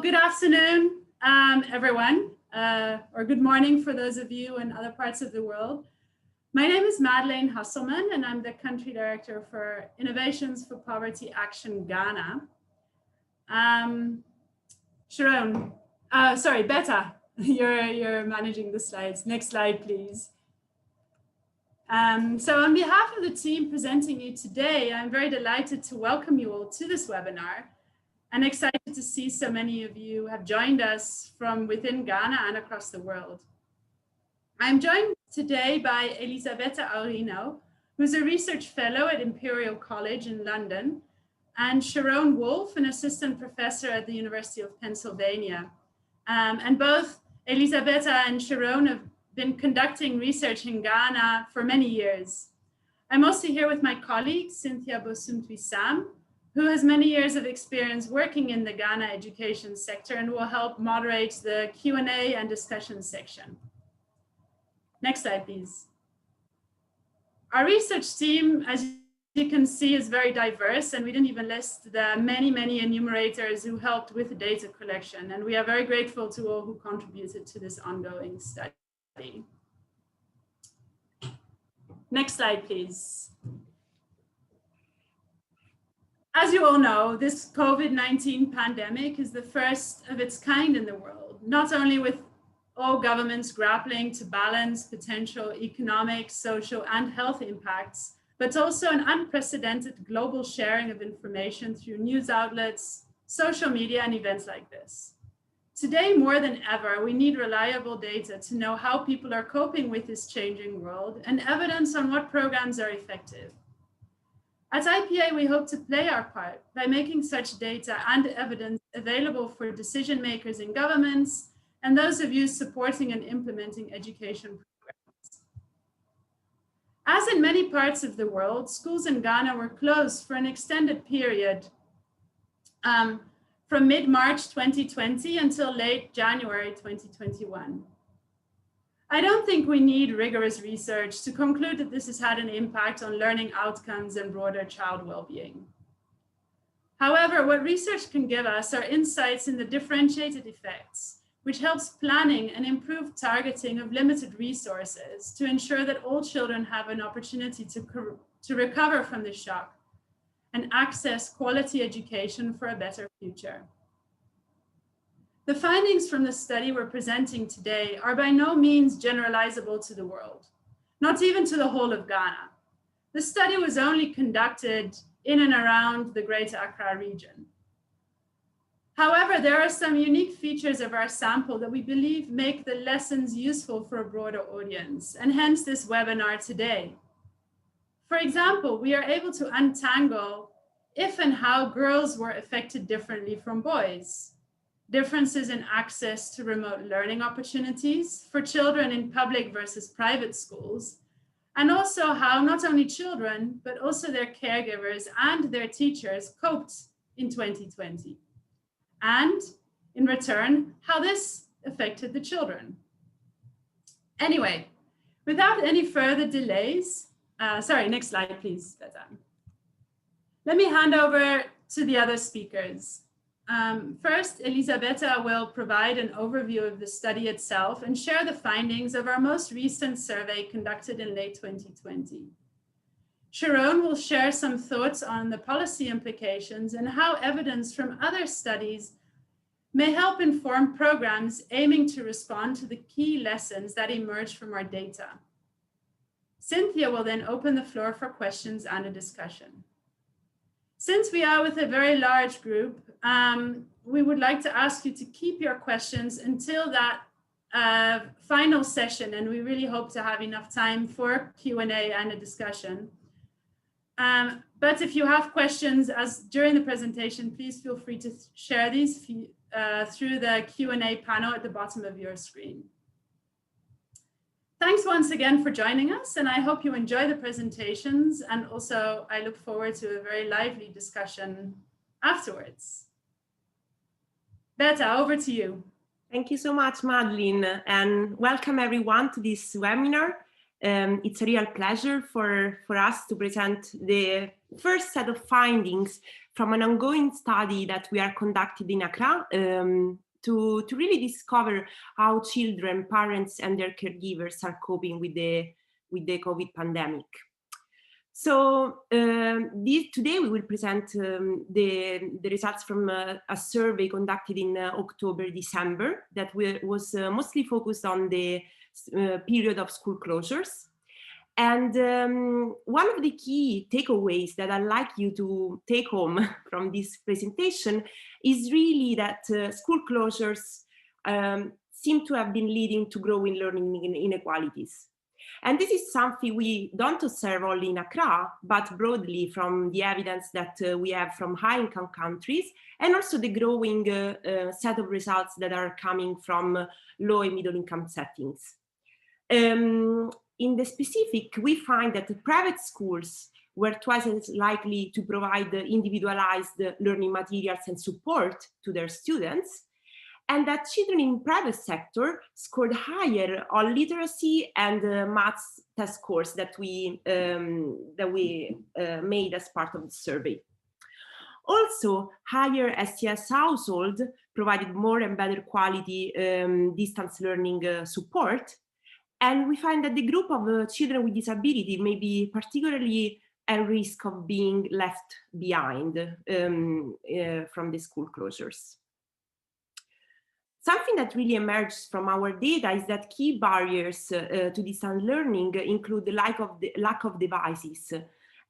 good afternoon, everyone, or good morning for those of you in other parts of the world. My name is Madeleine Hasselman, and I'm the Country Director for Innovations for Poverty Action Ghana. Sharon, sorry, Betta, you're managing the slides. Next slide, please. So on behalf of the team presenting you today, I'm very delighted to welcome you all to this webinar and excited to see so many of you have joined us from within Ghana and across the world. I'm joined today by Elisabetta Aurino, who's a research fellow at Imperial College in London, and Sharon Wolf, an assistant professor at the University of Pennsylvania. And both Elisabetta and Sharon have been conducting research in Ghana for many years. I'm also here with my colleague, Cynthia Bosumtwi-Sam, who has many years of experience working in the Ghana education sector and will help moderate the Q&A and discussion section. Next slide, please. Our research team, as you can see, is very diverse, and we didn't even list the many enumerators who helped with the data collection. And we are very grateful to all who contributed to this ongoing study. Next slide, please. As you all know, this COVID-19 pandemic is the first of its kind in the world, not only with all governments grappling to balance potential economic, social, and health impacts, but also an unprecedented global sharing of information through news outlets, social media, and events like this. Today, more than ever, we need reliable data to know how people are coping with this changing world and evidence on what programs are effective. At IPA, we hope to play our part by making such data and evidence available for decision makers in governments and those of you supporting and implementing education programs. As in many parts of the world, schools in Ghana were closed for an extended period from mid-March 2020 until late January 2021. I don't think we need rigorous research to conclude that this has had an impact on learning outcomes and broader child well-being. However, what research can give us are insights in the differentiated effects, which helps planning and improved targeting of limited resources to ensure that all children have an opportunity to recover from the shock and access quality education for a better future. The findings from the study we're presenting today are by no means generalizable to the world, not even to the whole of Ghana. The study was only conducted in and around the Greater Accra region. However, there are some unique features of our sample that we believe make the lessons useful for a broader audience, and hence this webinar today. For example, we are able to untangle if and how girls were affected differently from boys, differences in access to remote learning opportunities for children in public versus private schools, and also how not only children, but also their caregivers and their teachers coped in 2020. And in return, how this affected the children. Anyway, without any further delays, sorry, next slide, please, Betta. Let me hand over to the other speakers. First, Elisabetta will provide an overview of the study itself and share the findings of our most recent survey conducted in late 2020. Sharon will share some thoughts on the policy implications and how evidence from other studies may help inform programs aiming to respond to the key lessons that emerge from our data. Cynthia will then open the floor for questions and a discussion. Since we are with a very large group, we would like to ask you to keep your questions until that final session, and we really hope to have enough time for Q&A and a discussion. But if you have questions during the presentation, please feel free to share these through the Q&A panel at the bottom of your screen. Thanks once again for joining us, and I hope you enjoy the presentations, and also I look forward to a very lively discussion afterwards. Betta, over to you. Thank you so much, Madeleine, and welcome everyone to this webinar. It's a real pleasure for us to present the first set of findings from an ongoing study that we are conducting in Accra to really discover how children, parents, and their caregivers are coping with the COVID pandemic. So today we will present the results from a survey conducted in October-December that was mostly focused on the period of school closures. And one of the key takeaways that I'd like you to take home from this presentation is really that school closures seem to have been leading to growing learning inequalities. And this is something we don't observe only in Accra, but broadly from the evidence that we have from high-income countries, and also the growing set of results that are coming from low and middle-income settings. In the specific, we find that the private schools were twice as likely to provide individualized learning materials and support to their students, and that children in private sector scored higher on literacy and maths test scores that we made as part of the survey. Also, higher SES household provided more and better quality distance learning support. And we find that the group of children with disability may be particularly at risk of being left behind from the school closures. Something that really emerged from our data is that key barriers to distance learning include the lack of devices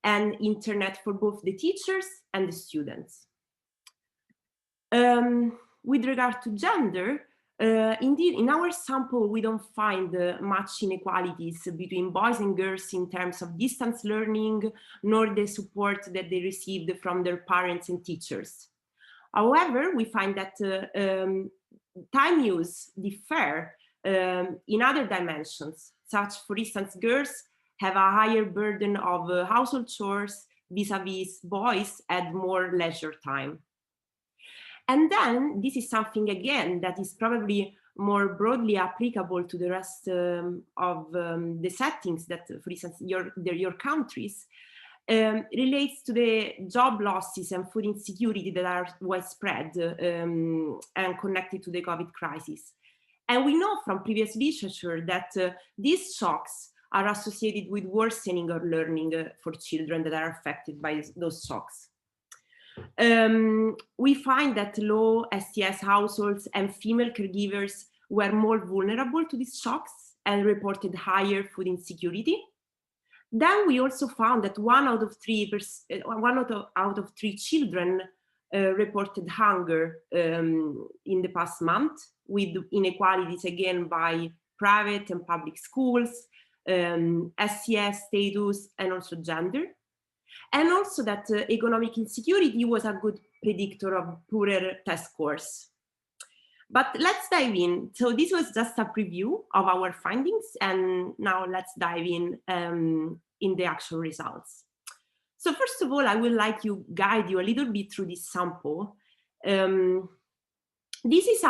and internet for both the teachers and the students. With regard to gender, indeed, in our sample, we don't find much inequalities between boys and girls in terms of distance learning, nor the support that they received from their parents and teachers. However, we find that time use differ in other dimensions, such, for instance, girls have a higher burden of household chores vis-a-vis boys had more leisure time. And then this is something, again, that is probably more broadly applicable to the rest of the settings that, for instance, your countries, relates to the job losses and food insecurity that are widespread and connected to the COVID crisis. And we know from previous literature that these shocks are associated with worsening of learning for children that are affected by those shocks. We find that low SES households and female caregivers were more vulnerable to these shocks and reported higher food insecurity. Then we also found that one out of three children reported hunger in the past month, with inequalities again by private and public schools, SES status, and also gender. And also that economic insecurity was a good predictor of poorer test scores. But let's dive in. So this was just a preview of our findings, and now let's dive in the actual results. So first of all, I would like to guide you a little bit through this sample. This is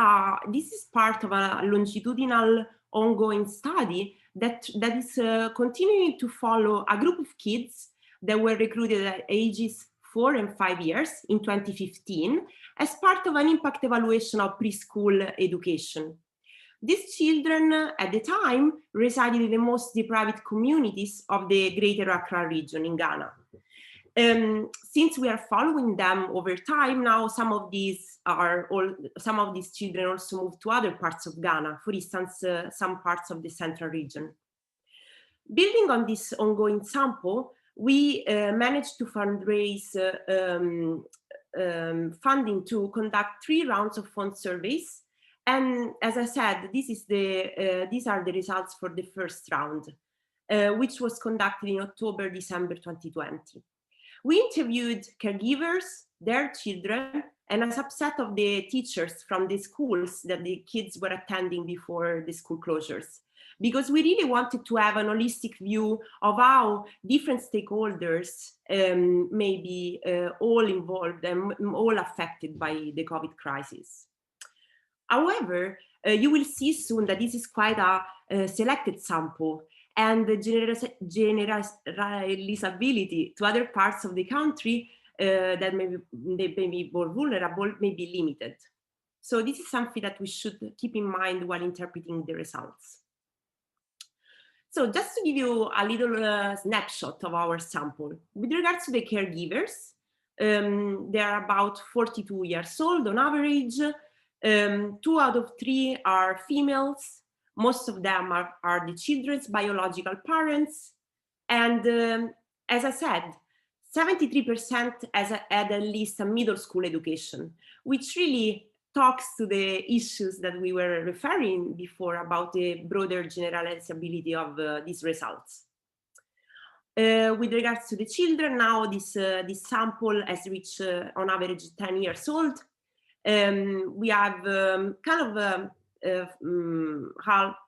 part of a longitudinal ongoing study that is continuing to follow a group of kids that were recruited at ages 4 and 5 years in 2015 as part of an impact evaluation of preschool education. These children at the time resided in the most deprived communities of the Greater Accra region in Ghana. Since we are following them over time now, some of these children also moved to other parts of Ghana, for instance, some parts of the central region. Building on this ongoing sample, we managed to fundraise funding to conduct 3 rounds of phone surveys. And as I said, these are the results for the first round, which was conducted in October-December 2020. We interviewed caregivers, their children, and a subset of the teachers from the schools that the kids were attending before the school closures, because we really wanted to have an holistic view of how different stakeholders may be all involved and all affected by the COVID crisis. However, you will see soon that this is quite a selected sample, and the generalizability to other parts of the country that they may be more vulnerable may be limited. So this is something that we should keep in mind while interpreting the results. So just to give you a little snapshot of our sample, with regards to the caregivers, they are about 42 years old on average. 2 out of 3 are females. Most of them are the children's biological parents. And as I said, 73% had at least a middle school education, which really talks to the issues that we were referring before about the broader generalizability of these results. With regards to the children, now this sample has reached on average 10 years old. We have half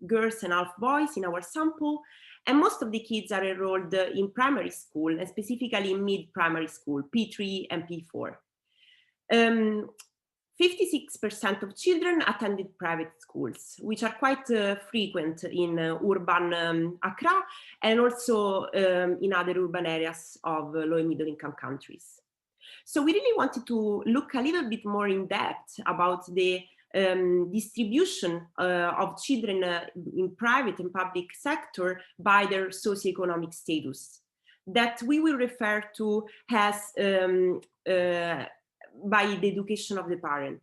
girls and half boys in our sample, and most of the kids are enrolled in primary school, and specifically in mid-primary school, P3 and P4. 56% of children attended private schools, which are quite frequent in urban Accra and also in other urban areas of low and middle income countries. So we really wanted to look a little bit more in depth about the distribution of children in private and public sector by their socioeconomic status, that we will refer to as by the education of the parent.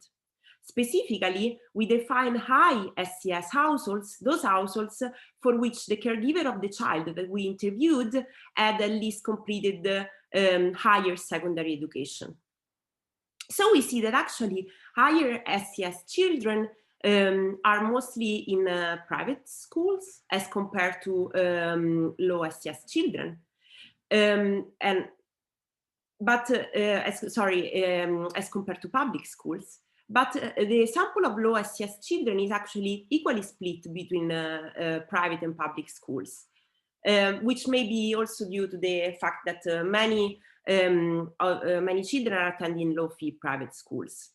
Specifically, we define high SES households, those households for which the caregiver of the child that we interviewed had at least completed higher secondary education. So we see that actually higher SES children are mostly in private schools as compared to low SES children. As compared to public schools. But the sample of low SES children is actually equally split between private and public schools, which may be also due to the fact that many children are attending low-fee private schools.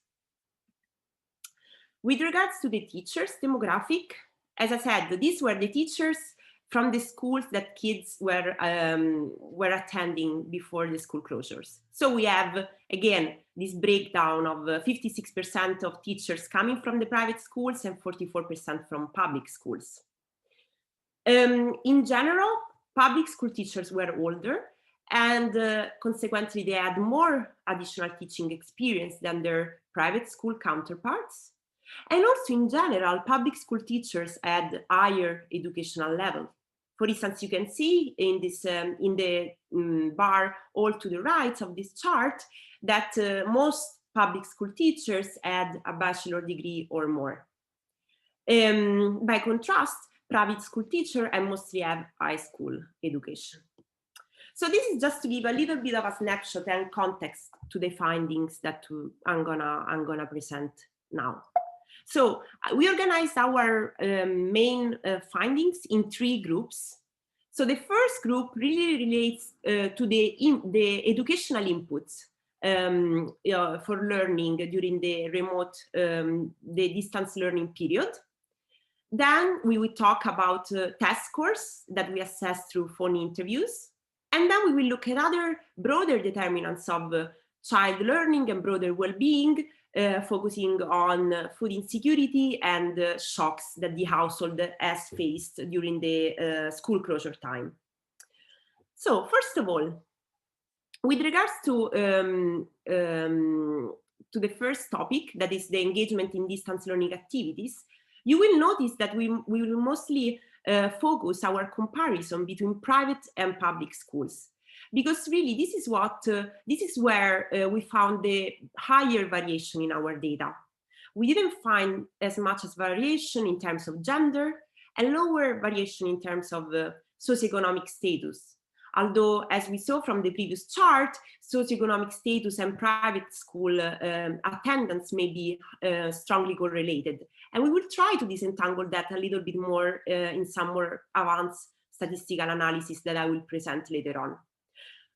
With regards to the teachers' demographic, as I said, these were the teachers from the schools that kids were attending before the school closures. So we have, again, this breakdown of 56% of teachers coming from the private schools and 44% from public schools. In general, public school teachers were older, and consequently they had more additional teaching experience than their private school counterparts. And also in general, public school teachers had higher educational level. For instance, you can see in this in the bar all to the right of this chart that most public school teachers had a bachelor degree or more. By contrast, private school teachers mostly have high school education. So this is just to give a little bit of a snapshot and context to the findings that I'm gonna present now. So we organized our main findings in 3 groups. So the first group really relates to the educational inputs for learning during the remote, the distance learning period. Then we will talk about test scores that we assess through phone interviews. And then we will look at other broader determinants of child learning and broader well-being, focusing on food insecurity and shocks that the household has faced during the school closure time. So first of all, with regards to the first topic, that is the engagement in distance learning activities, you will notice that we will mostly focus our comparison between private and public schools. Because really, this is where we found the higher variation in our data. We didn't find as much as variation in terms of gender and lower variation in terms of socioeconomic status. Although, as we saw from the previous chart, socioeconomic status and private school attendance may be strongly correlated. And we will try to disentangle that a little bit more in some more advanced statistical analysis that I will present later on.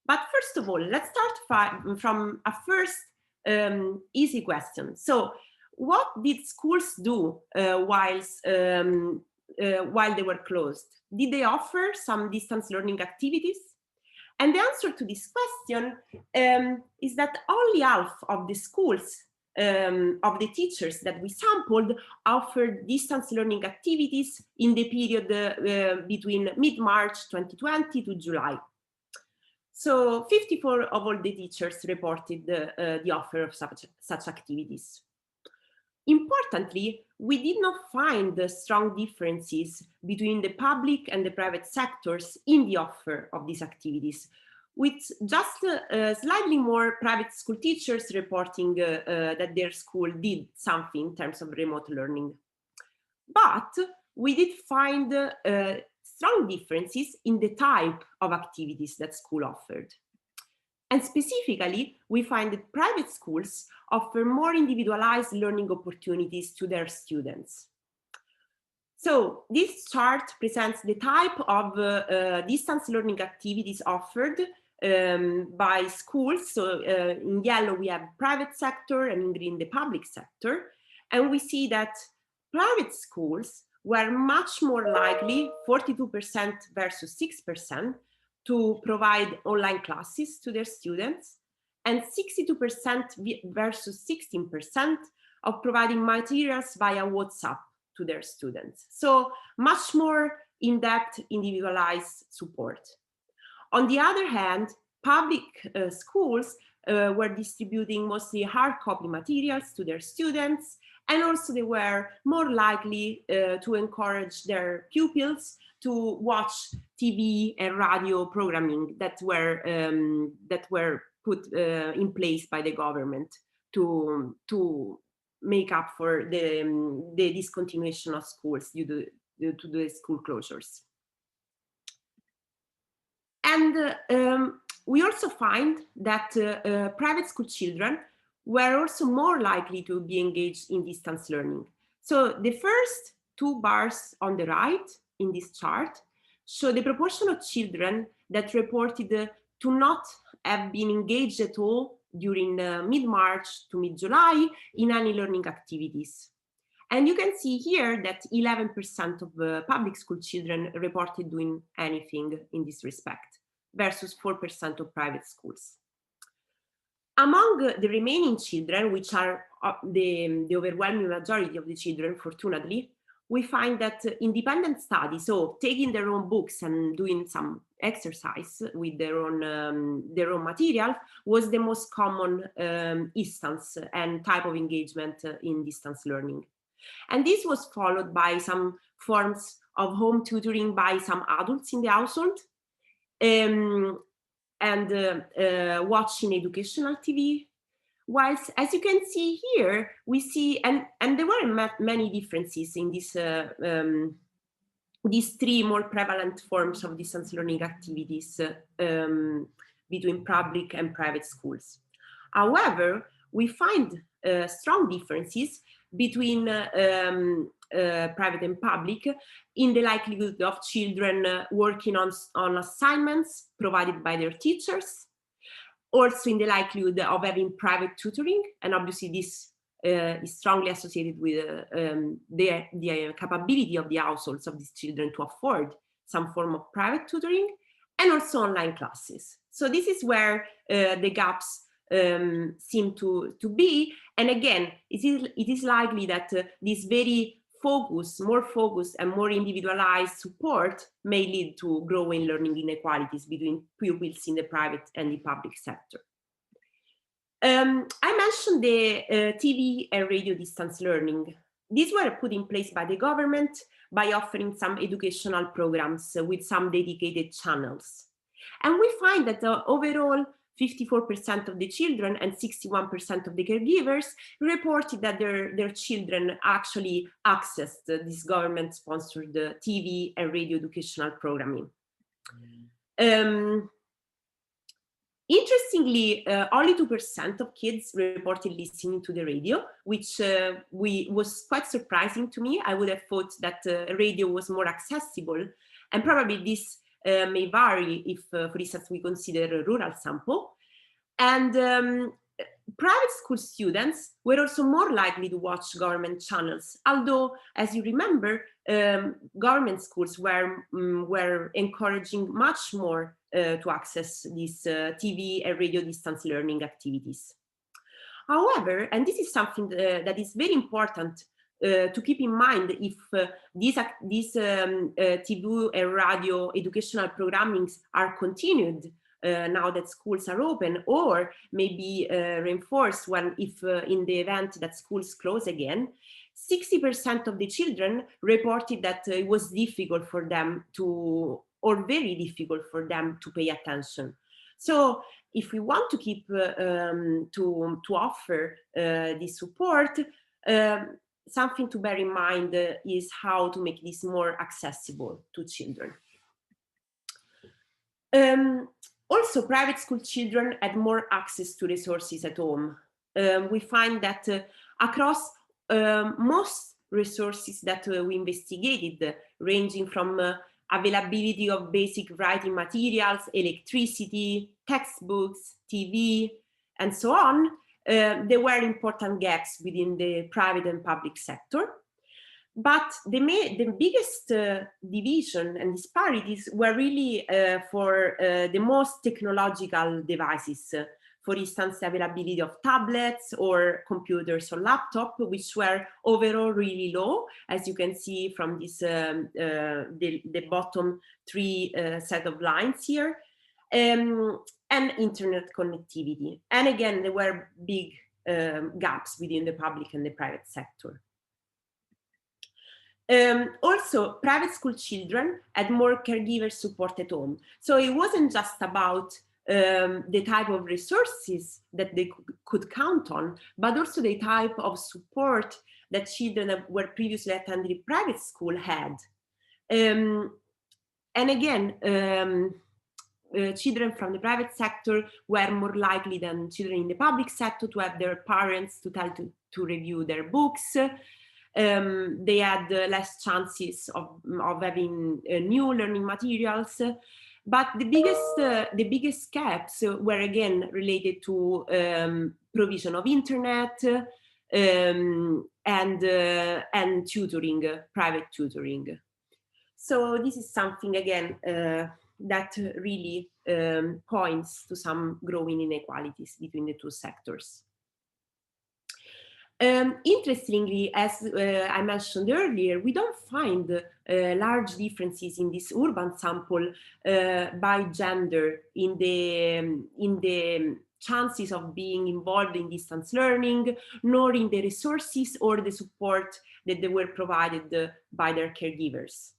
But first of all, let's start from a first easy question. So what did schools do while they were closed? Did they offer some distance learning activities? And the answer to this question is that only half of the schools of the teachers that we sampled offered distance learning activities in the period between mid-March 2020 to July. So 54 of all the teachers reported the offer of such activities. Importantly, we did not find strong differences between the public and the private sectors in the offer of these activities, with just slightly more private school teachers reporting that their school did something in terms of remote learning. But we did find strong differences in the type of activities that school offered. And specifically, we find that private schools offer more individualized learning opportunities to their students. So this chart presents the type of distance learning activities offered by schools. So in yellow, we have private sector, and in green, the public sector. And we see that private schools were much more likely, 42% versus 6%, to provide online classes to their students, and 62% versus 16% of providing materials via WhatsApp to their students. So much more in-depth, individualized support. On the other hand, public schools were distributing mostly hard copy materials to their students, and also they were more likely to encourage their pupils to watch TV and radio programming that were put in place by the government to make up for the discontinuation of schools due to the school closures. And we also find that private school children were also more likely to be engaged in distance learning. So the first two bars on the right in this chart show the proportion of children that reported to not have been engaged at all during mid-March to mid-July in any learning activities. And you can see here that 11% of public school children reported doing anything in this respect, versus 4% of private schools. Among the remaining children, which are the overwhelming majority of the children, fortunately, we find that independent study, so taking their own books and doing some exercise with their own material, was the most common instance and type of engagement in distance learning. And this was followed by some forms of home tutoring by some adults in the household, and watching educational TV. Whilst, as you can see here, we see, and there were many differences in this, these three more prevalent forms of distance learning activities between public and private schools. However, we find strong differences between private and public in the likelihood of children working on assignments provided by their teachers, also in the likelihood of having private tutoring, and obviously this is strongly associated with the capability of the households of these children to afford some form of private tutoring, and also online classes. So this is where the gaps seem to be, and again, it is likely that this very more focused and more individualized support may lead to growing learning inequalities between pupils in the private and the public sector. I mentioned the TV and radio distance learning. These were put in place by the government by offering some educational programs with some dedicated channels. And we find that overall, 54% of the children and 61% of the caregivers reported that their children actually accessed this government-sponsored TV and radio educational programming. Interestingly, only 2% of kids reported listening to the radio, which was quite surprising to me. I would have thought that radio was more accessible, and probably this may vary if, for instance, we consider a rural sample. And private school students were also more likely to watch government channels, although, as you remember, government schools were encouraging much more to access these TV and radio distance learning activities. However, and this is something that is very important to keep in mind if these TV and radio educational programmings are continued now that schools are open, or maybe reinforced if in the event that schools close again. 60% of the children reported that it was difficult for them to, or very difficult for them to pay attention. So if we want to keep to offer this support, something to bear in mind is how to make this more accessible to children. Also, private school children had more access to resources at home. We find that across most resources that we investigated, ranging from availability of basic writing materials, electricity, textbooks, TV, and so on, there were important gaps within the private and public sector. But the biggest division and disparities were really for the most technological devices. For instance, the availability of tablets or computers or laptops, which were overall really low, as you can see from this the bottom three set of lines here, and internet connectivity. And again, there were big gaps within the public and the private sector. Also, private school children had more caregiver support at home. So it wasn't just about the type of resources that they could count on, but also the type of support that children that were previously attending private school had. And again, children from the private sector were more likely than children in the public sector to have their parents to tell to review their books. They had less chances of having new learning materials. But the biggest gaps were again related to provision of internet and tutoring, private tutoring. So this is something again that really points to some growing inequalities between the two sectors. Interestingly, as I mentioned earlier, we don't find large differences in this urban sample by gender in the chances of being involved in distance learning, nor in the resources or the support that they were provided by their caregivers.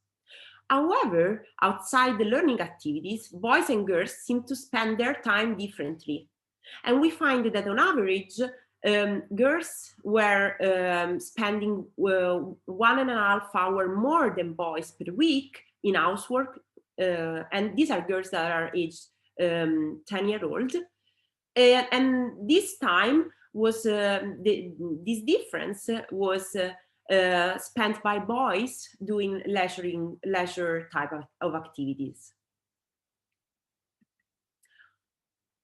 However, outside the learning activities, boys and girls seem to spend their time differently. And we find that on average, girls were spending 1.5 hours more than boys per week in housework, and these are girls that are aged 10-year-old. And this time was this difference was spent by boys doing leisure type of activities.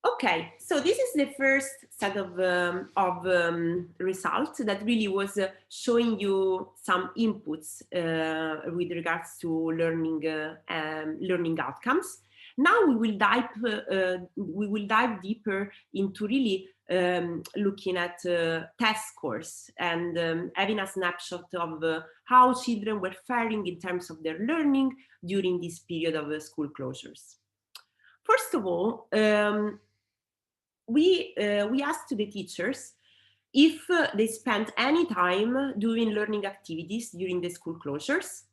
Okay, so this is the first set of results that really was showing you some inputs with regards to learning outcomes. Now we will dive deeper into really looking at test scores and having a snapshot of how children were faring in terms of their learning during this period of school closures. First of all, we asked the teachers if they spent any time doing learning activities during the school closures.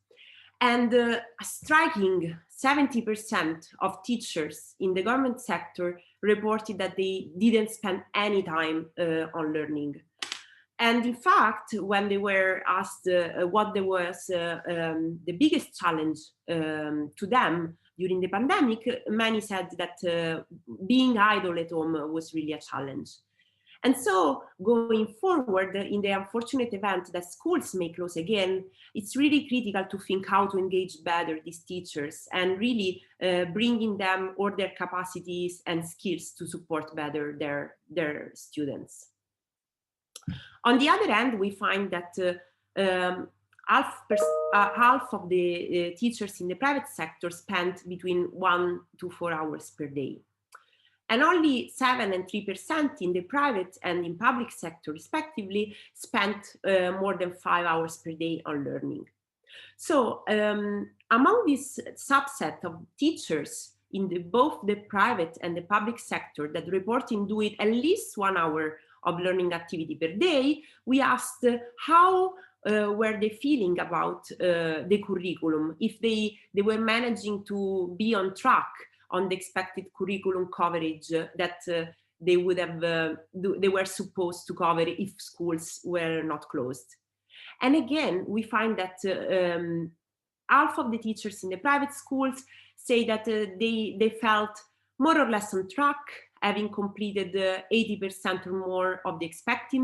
And a striking 70% of teachers in the government sector reported that they didn't spend any time on learning. And in fact, when they were asked what was the biggest challenge to them during the pandemic, many said that being idle at home was really a challenge. And so going forward, in the unfortunate event that schools may close again, it's really critical to think how to engage better these teachers and really bringing them all their capacities and skills to support better their students. On the other hand, we find that half of the teachers in the private sector spent between 1 to 4 hours per day. And only 7 and 3% in the private and in public sector, respectively, spent more than 5 hours per day on learning. So among this subset of teachers in both the private and the public sector that reporting doing at least 1 hour of learning activity per day, we asked how were they feeling about the curriculum, if they were managing to be on track on the expected curriculum coverage that they would have, they were supposed to cover if schools were not closed. And again, we find that half of the teachers in the private schools say that they felt more or less on track, having completed 80% or more of the expected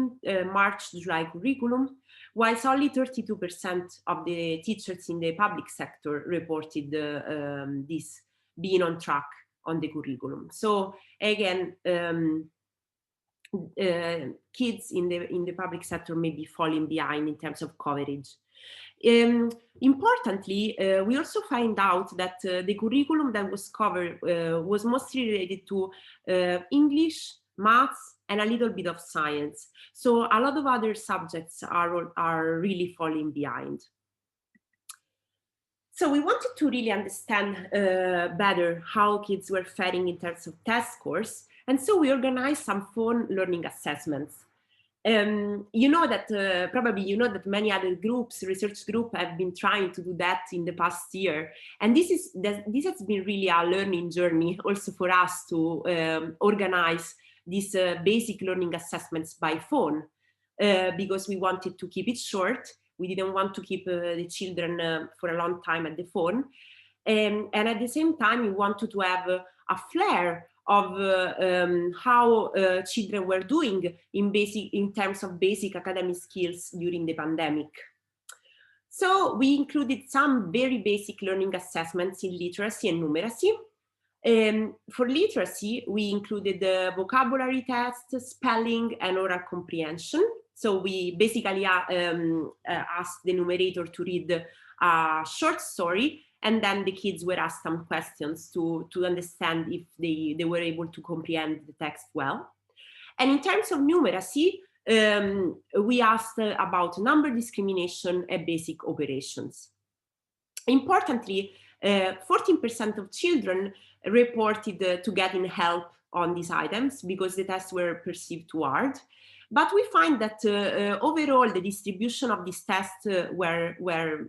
March-July curriculum, whilst only 32% of the teachers in the public sector reported this being on track on the curriculum. So again, kids in the public sector may be falling behind in terms of coverage. Importantly, we also find out that the curriculum that was covered was mostly related to English, maths, and a little bit of science. So a lot of other subjects are really falling behind. So we wanted to really understand better how kids were faring in terms of test scores. And so we organized some phone learning assessments. You know that probably you know that many other groups, research groups, have been trying to do that in the past year, and this has been really a learning journey also for us to organize these basic learning assessments by phone, because we wanted to keep it short. We didn't want to keep the children for a long time at the phone, and at the same time we wanted to have a flair of how children were doing in terms of basic academic skills during the pandemic. So we included some very basic learning assessments in literacy and numeracy. For literacy, we included the vocabulary test, spelling, and oral comprehension. So we basically asked the numerator to read a short story, and then the kids were asked some questions to understand if they were able to comprehend the text well. And in terms of numeracy, we asked about number discrimination and basic operations. Importantly, 14% of children reported to getting help on these items because the tests were perceived too hard. But we find that overall, the distribution of these tests were,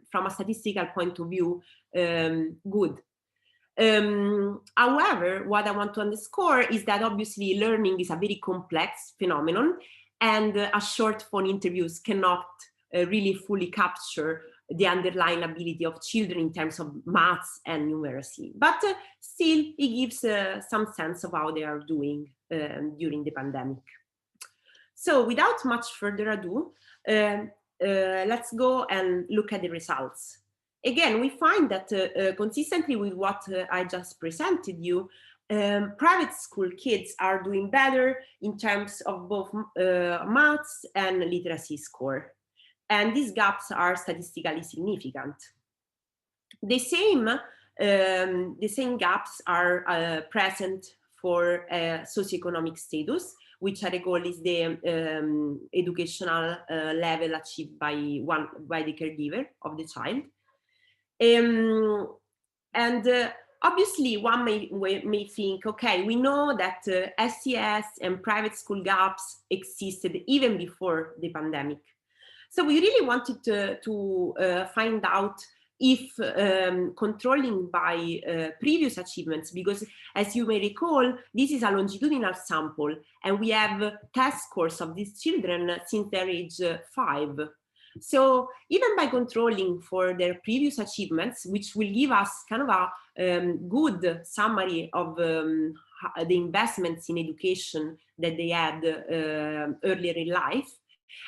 from a statistical point of view, good. However, what I want to underscore is that obviously learning is a very complex phenomenon, and a short phone interviews cannot really fully capture the underlying ability of children in terms of maths and numeracy. But still, it gives some sense of how they are doing during the pandemic. So without much further ado, let's go and look at the results. Again, we find that consistently with what I just presented you, private school kids are doing better in terms of both maths and literacy score. And these gaps are statistically significant. The same gaps are present for socioeconomic status, which I recall is the educational level achieved by the caregiver of the child. Obviously, one may think, okay, we know that SES and private school gaps existed even before the pandemic. So we really wanted to find out if controlling by previous achievements, because as you may recall, this is a longitudinal sample, and we have test scores of these children since their age 5. So even by controlling for their previous achievements, which will give us kind of a good summary of the investments in education that they had earlier in life,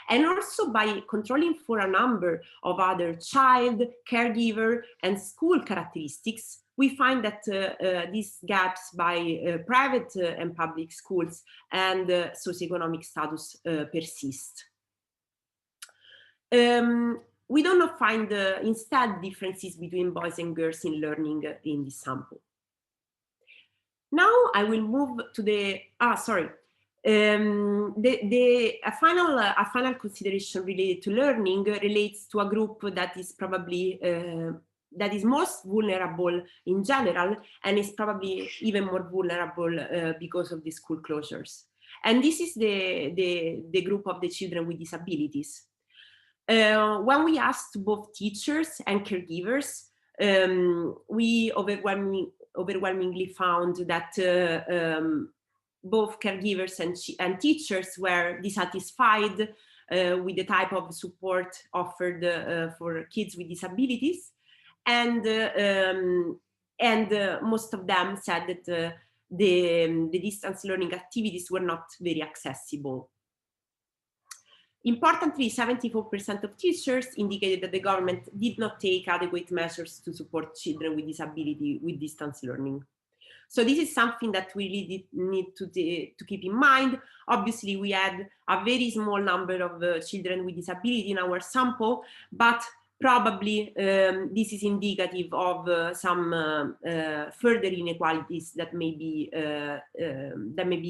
and also by controlling for a number of other child, caregiver, and school characteristics, we find that these gaps by private and public schools and socioeconomic status persist. we do not find instead differences between boys and girls in learning in this sample. Now I will move to the, a final consideration related to learning relates to a group that is probably that is most vulnerable in general, and is probably even more vulnerable because of the school closures. And this is the group of the children with disabilities. When we asked both teachers and caregivers, we overwhelmingly found that both caregivers and teachers were dissatisfied with the type of support offered for kids with disabilities, and most of them said that the distance learning activities were not very accessible. Importantly, 74% of teachers indicated that the government did not take adequate measures to support children with disability with distance learning. So this is something that we really need to keep in mind. Obviously, we had a very small number of children with disability in our sample, but probably this is indicative of some further inequalities that may be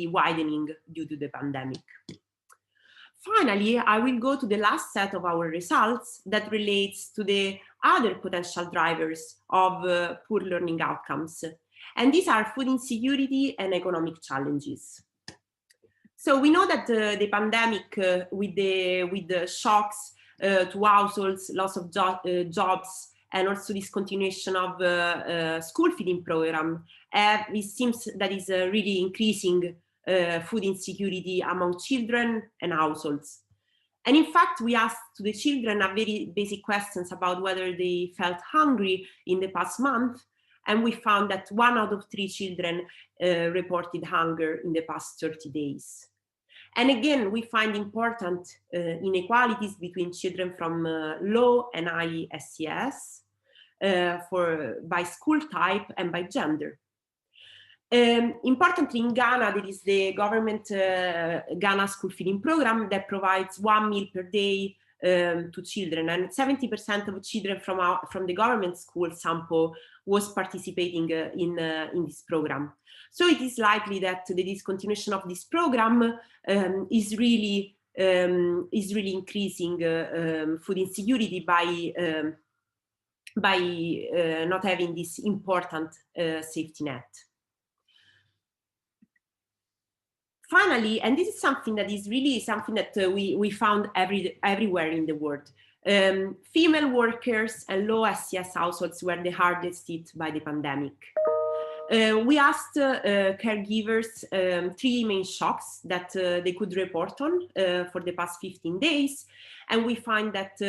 widening due to the pandemic. Finally, I will go to the last set of our results that relates to the other potential drivers of poor learning outcomes. And these are food insecurity and economic challenges. So we know that the pandemic, with the shocks to households, loss of jobs, and also discontinuation of school feeding program, it seems that is really increasing food insecurity among children and households. And in fact, we asked to the children a very basic questions about whether they felt hungry in the past month, and we found that 1 out of 3 children reported hunger in the past 30 days. And again, we find important inequalities between children from low and high SES by school type and by gender. Importantly, in Ghana, there is the government Ghana school feeding program that provides 1 meal per day to children, and 70% of children from the government school sample was participating in this program. So it is likely that the discontinuation of this program is really increasing food insecurity by not having this important safety net. Finally, and this is something that is really something that we found everywhere in the world, female workers and low SES households were the hardest hit by the pandemic. We asked caregivers 3 main shocks that they could report on for the past 15 days, and we find that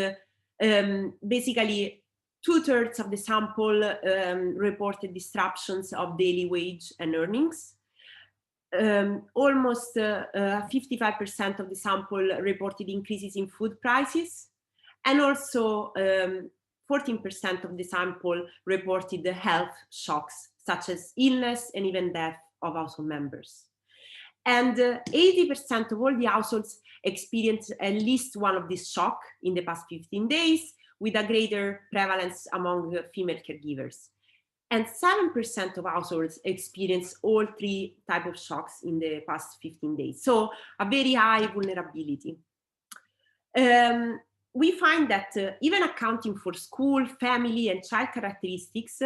basically 2/3 of the sample reported disruptions of daily wage and earnings. Almost 55% of the sample reported increases in food prices, and also 14% of the sample reported the health shocks, such as illness and even death of household members. And 80% of all the households experienced at least one of these shocks in the past 15 days, with a greater prevalence among female caregivers. And 7% of households experience all 3 types of shocks in the past 15 days. So a very high vulnerability. We find that even accounting for school, family, and child characteristics,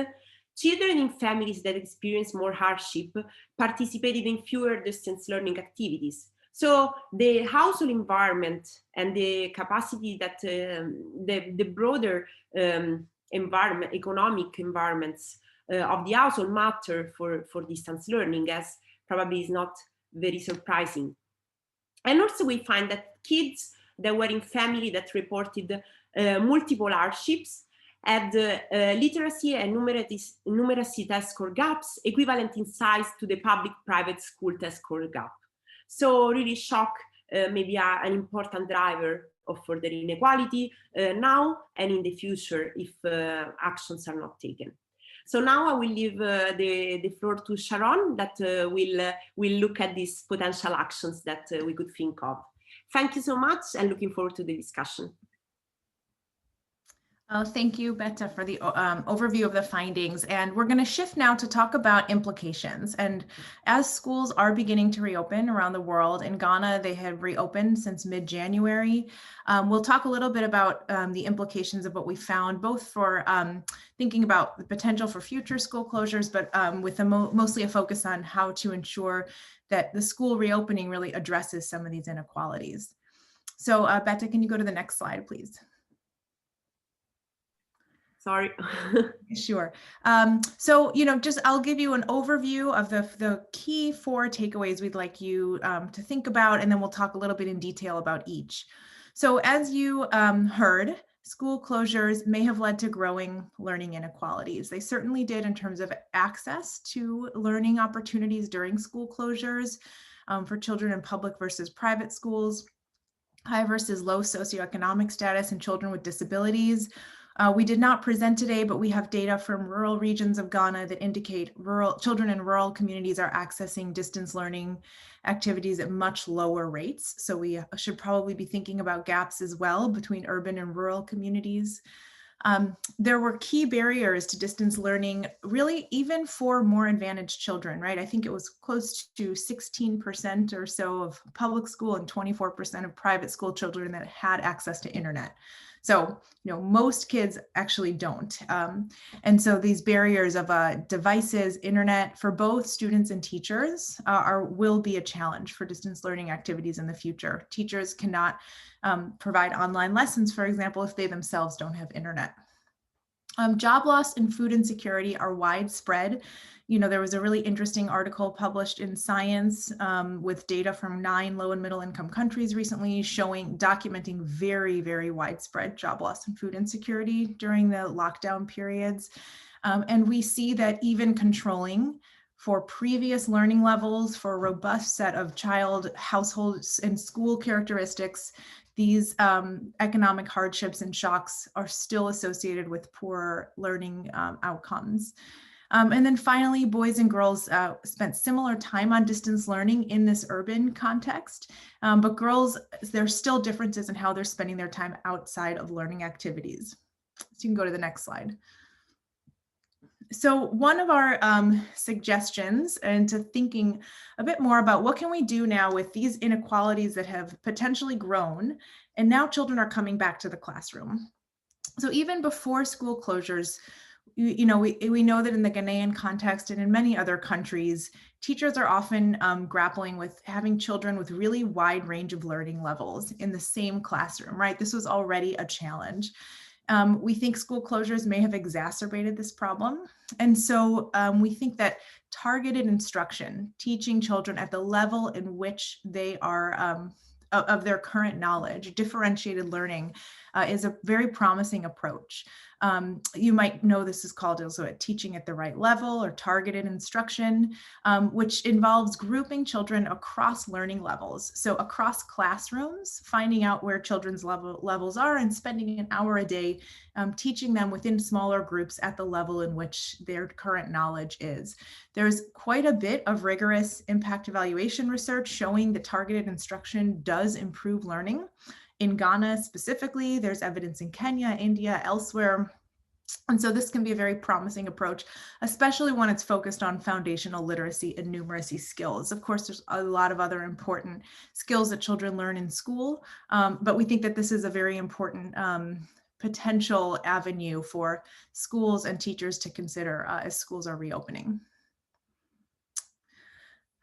children in families that experience more hardship participated in fewer distance learning activities. So the household environment and the capacity that the broader environment, economic environments of the household matter for distance learning, as probably is not very surprising. And also we find that kids that were in family that reported multiple hardships had literacy and numeracy test score gaps equivalent in size to the public-private school test score gap. So really shock may be an important driver of further inequality now and in the future if actions are not taken. So now I will leave the floor to Sharon that will look at these potential actions that we could think of. Thank you so much and looking forward to the discussion. Thank you, Betta, for the overview of the findings. And we're going to shift now to talk about implications. And as schools are beginning to reopen around the world, in Ghana, they have reopened since mid-January. We'll talk a little bit about the implications of what we found, both for thinking about the potential for future school closures, but with mostly a focus on how to ensure that the school reopening really addresses some of these inequalities. So Betta, can you go to the next slide, please? Sorry. Sure. So, just I'll give you an overview of the key 4 takeaways we'd like you to think about, and then we'll talk a little bit in detail about each. So as you heard, school closures may have led to growing learning inequalities. They certainly did in terms of access to learning opportunities during school closures for children in public versus private schools, high versus low socioeconomic status, and children with disabilities. We did not present today, but we have data from rural regions of Ghana that indicate children in rural communities are accessing distance learning activities at much lower rates. So we should probably be thinking about gaps as well between urban and rural communities. There were key barriers to distance learning, really even for more advantaged children, right? I think it was close to 16% or so of public school and 24% of private school children that had access to internet. So, most kids actually don't. And so these barriers of devices, internet for both students and teachers will be a challenge for distance learning activities in the future. Teachers cannot provide online lessons, for example, if they themselves don't have internet. Job loss and food insecurity are widespread. There was a really interesting article published in Science with data from 9 low and middle income countries recently documenting very, very widespread job loss and food insecurity during the lockdown periods. And we see that even controlling for previous learning levels, for a robust set of child, households, and school characteristics, these economic hardships and shocks are still associated with poor learning outcomes. And then finally, boys and girls spent similar time on distance learning in this urban context, but girls, there's still differences in how they're spending their time outside of learning activities. So you can go to the next slide. So one of our suggestions into thinking a bit more about what can we do now with these inequalities that have potentially grown, and now children are coming back to the classroom. So even before school closures, we know that in the Ghanaian context and in many other countries, teachers are often grappling with having children with really wide range of learning levels in the same classroom, right? This was already a challenge. We think school closures may have exacerbated this problem. And so we think that targeted instruction, teaching children at the level in which they are of their current knowledge, differentiated learning is a very promising approach. You might know this is called also teaching at the right level or targeted instruction, which involves grouping children across learning levels. So across classrooms, finding out where children's levels are and spending an hour a day teaching them within smaller groups at the level in which their current knowledge is. There's quite a bit of rigorous impact evaluation research showing that targeted instruction does improve learning. In Ghana specifically, there's evidence in Kenya, India, elsewhere. And so this can be a very promising approach, especially when it's focused on foundational literacy and numeracy skills. Of course, there's a lot of other important skills that children learn in school, but we think that this is a very important potential avenue for schools and teachers to consider as schools are reopening.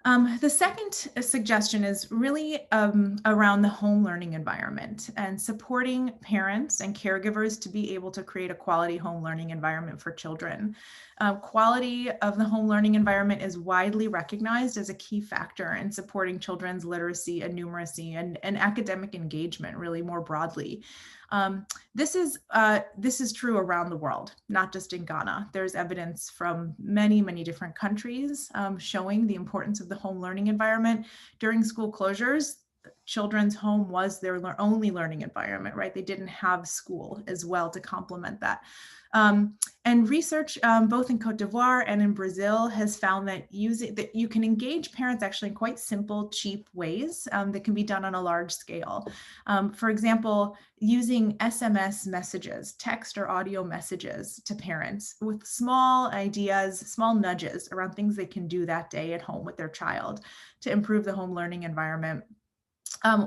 The second suggestion is really around the home learning environment and supporting parents and caregivers to be able to create a quality home learning environment for children. Quality of the home learning environment is widely recognized as a key factor in supporting children's literacy and numeracy and academic engagement really more broadly. This is true around the world, not just in Ghana. There's evidence from many, many different countries showing the importance of the home learning environment. During school closures, children's home was their only learning environment, right? They didn't have school as well to complement that. And research both in Cote d'Ivoire and in Brazil has found that you can engage parents actually in quite simple, cheap ways that can be done on a large scale. For example, using SMS messages, text or audio messages to parents with small ideas, small nudges around things they can do that day at home with their child to improve the home learning environment.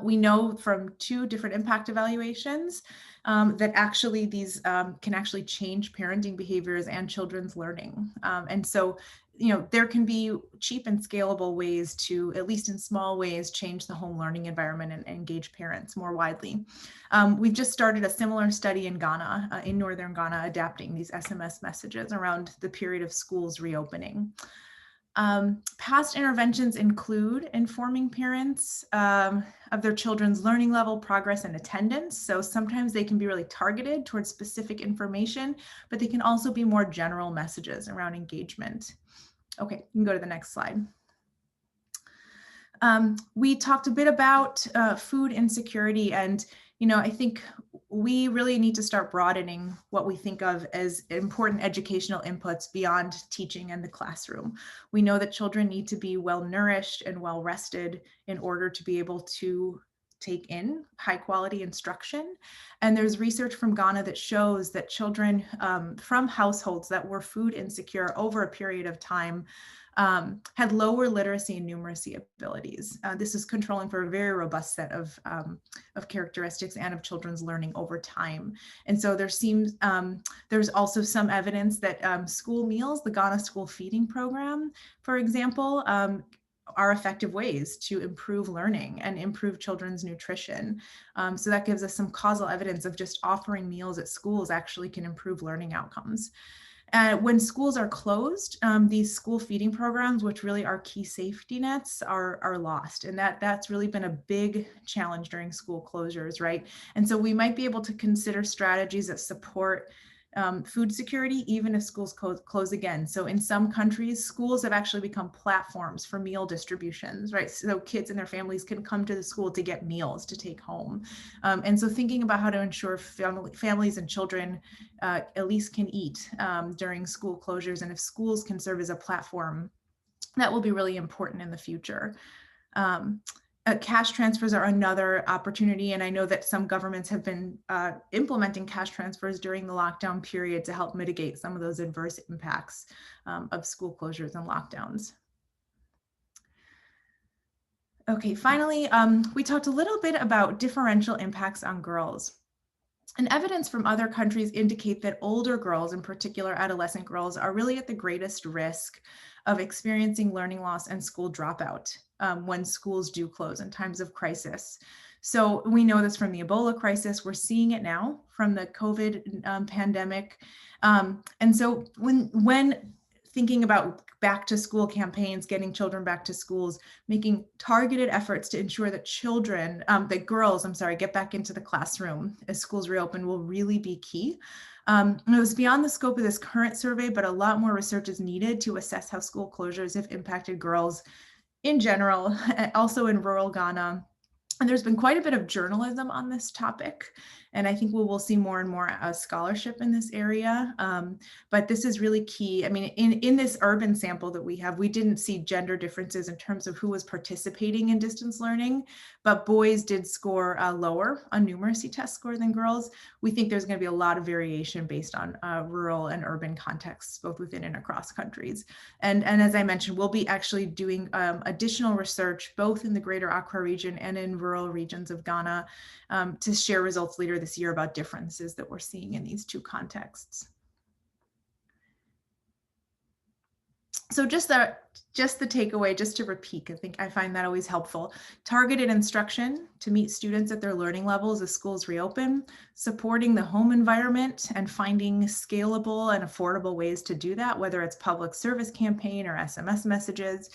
We know from 2 different impact evaluations that actually these can actually change parenting behaviors and children's learning. And so, there can be cheap and scalable ways to, at least in small ways, change the home learning environment and engage parents more widely. We've just started a similar study in Ghana, in Northern Ghana, adapting these SMS messages around the period of schools reopening. Past interventions include informing parents of their children's learning level, progress, and attendance. So sometimes they can be really targeted towards specific information, but they can also be more general messages around engagement. Okay, you can go to the next slide. We talked a bit about food insecurity, and I think we really need to start broadening what we think of as important educational inputs beyond teaching and the classroom. We know that children need to be well nourished and well rested in order to be able to take in high quality instruction. And there's research from Ghana that shows that children from households that were food insecure over a period of time had lower literacy and numeracy abilities. This is controlling for a very robust set of characteristics and of children's learning over time. And so there's also some evidence that school meals, the Ghana School Feeding Program, for example, are effective ways to improve learning and improve children's nutrition. So that gives us some causal evidence of just offering meals at schools actually can improve learning outcomes. When schools are closed, these school feeding programs, which really are key safety nets, are lost. And that's really been a big challenge during school closures, right? And so we might be able to consider strategies that support food security, even if schools close again. So in some countries, schools have actually become platforms for meal distributions, right? So kids and their families can come to the school to get meals to take home. And so thinking about how to ensure families and children at least can eat during school closures, and if schools can serve as a platform, that will be really important in the future. Cash transfers are another opportunity, and I know that some governments have been implementing cash transfers during the lockdown period to help mitigate some of those adverse impacts of school closures and lockdowns. Okay, finally, we talked a little bit about differential impacts on girls. And evidence from other countries indicate that older girls, in particular adolescent girls, are really at the greatest risk of experiencing learning loss and school dropout when schools do close in times of crisis. So we know this from the Ebola crisis. We're seeing it now from the COVID pandemic. And so when thinking about back to school campaigns, getting children back to schools, making targeted efforts to ensure that girls get back into the classroom as schools reopen will really be key. It was beyond the scope of this current survey, but a lot more research is needed to assess how school closures have impacted girls in general, also in rural Ghana. And there's been quite a bit of journalism on this topic, and I think we will see more and more scholarship in this area. But this is really key. I mean, in this urban sample that we have, we didn't see gender differences in terms of who was participating in distance learning, but boys did score lower on numeracy test score than girls. We think there's going to be a lot of variation based on rural and urban contexts, both within and across countries. And as I mentioned, we'll be actually doing additional research, both in the Greater Accra region and in rural regions of Ghana, to share results later this year about differences that we're seeing in these two contexts. So just the takeaway, just to repeat, I find that always helpful. Targeted instruction to meet students at their learning levels as schools reopen, supporting the home environment and finding scalable and affordable ways to do that, whether it's public service campaign or SMS messages.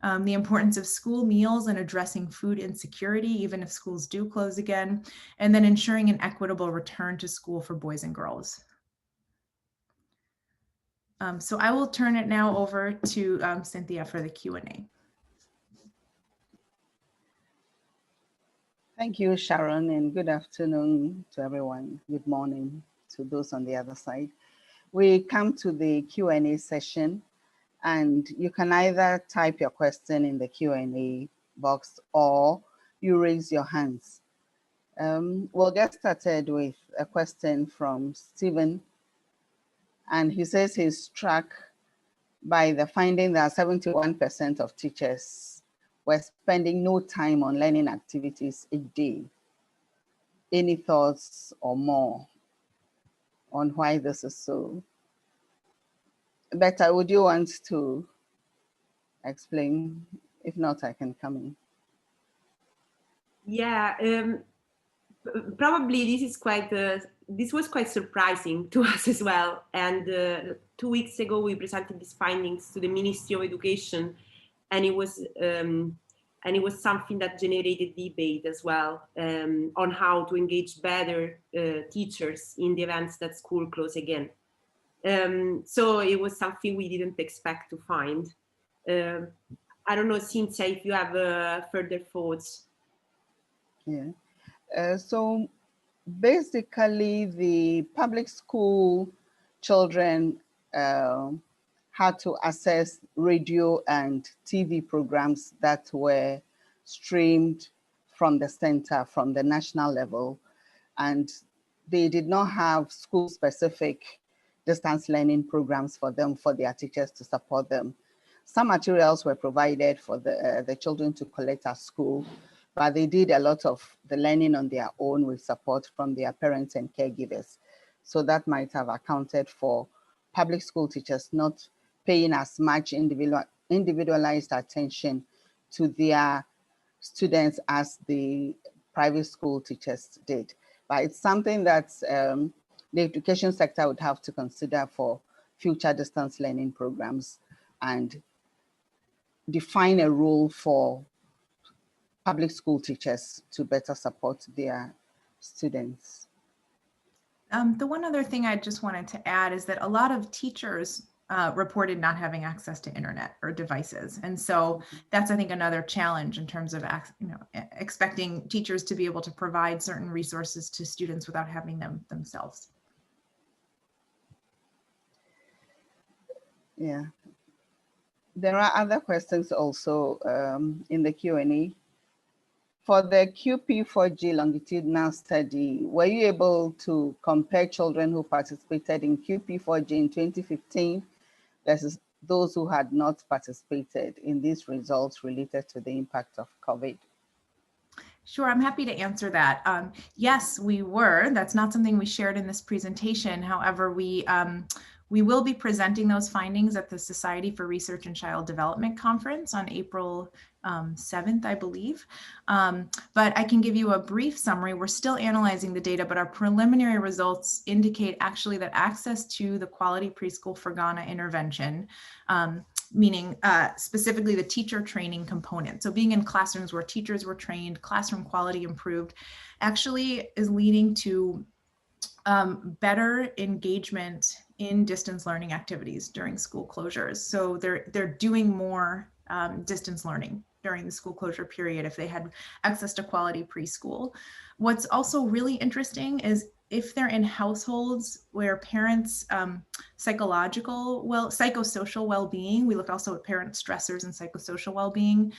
The importance of school meals and addressing food insecurity, even if schools do close again, and then ensuring an equitable return to school for boys and girls. So I will turn it now over to Cynthia for the Q&A. Thank you, Sharon, and good afternoon to everyone. Good morning to those on the other side. We come to the Q&A session, and you can either type your question in the Q&A box or you raise your hands. We'll get started with a question from Stephen, and he says he's struck by the finding that 71% of teachers were spending no time on learning activities a day. Any thoughts or more on why this is so? Betta, would you want to explain? If not, I can come in. Yeah, probably this was quite surprising to us as well. And 2 weeks ago, we presented these findings to the Ministry of Education, and it was something that generated debate as well on how to engage better teachers in the events that school close again. So it was something we didn't expect to find. I don't know, Cynthia, if you have further thoughts. Yeah. So basically, the public school children had to access radio and TV programs that were streamed from the center, from the national level, and they did not have school-specific distance learning programs for them, for their teachers to support them. Some materials were provided for the children to collect at school, but they did a lot of the learning on their own with support from their parents and caregivers. So that might have accounted for public school teachers not paying as much individualized attention to their students as the private school teachers did. But it's something that the education sector would have to consider for future distance learning programs and define a role for public school teachers to better support their students. The one other thing I just wanted to add is that a lot of teachers reported not having access to internet or devices. And so that's, I think, another challenge in terms of expecting teachers to be able to provide certain resources to students without having them themselves. Yeah. There are other questions also in the Q&A. For the QP4G longitudinal study, were you able to compare children who participated in QP4G in 2015 versus those who had not participated in these results related to the impact of COVID? Sure, I'm happy to answer that. Yes, we were. That's not something we shared in this presentation. However, we will be presenting those findings at the Society for Research and Child Development Conference on April 7th, I believe. But I can give you a brief summary. We're still analyzing the data, but our preliminary results indicate actually that access to the Quality Preschool for Ghana intervention, meaning specifically the teacher training component. So being in classrooms where teachers were trained, classroom quality improved, actually is leading to better engagement in distance learning activities during school closures. So they're doing more distance learning during the school closure period if they had access to quality preschool. What's also really interesting is if they're in households where parents' psychosocial well-being, we look also at parent stressors and psychosocial well-being,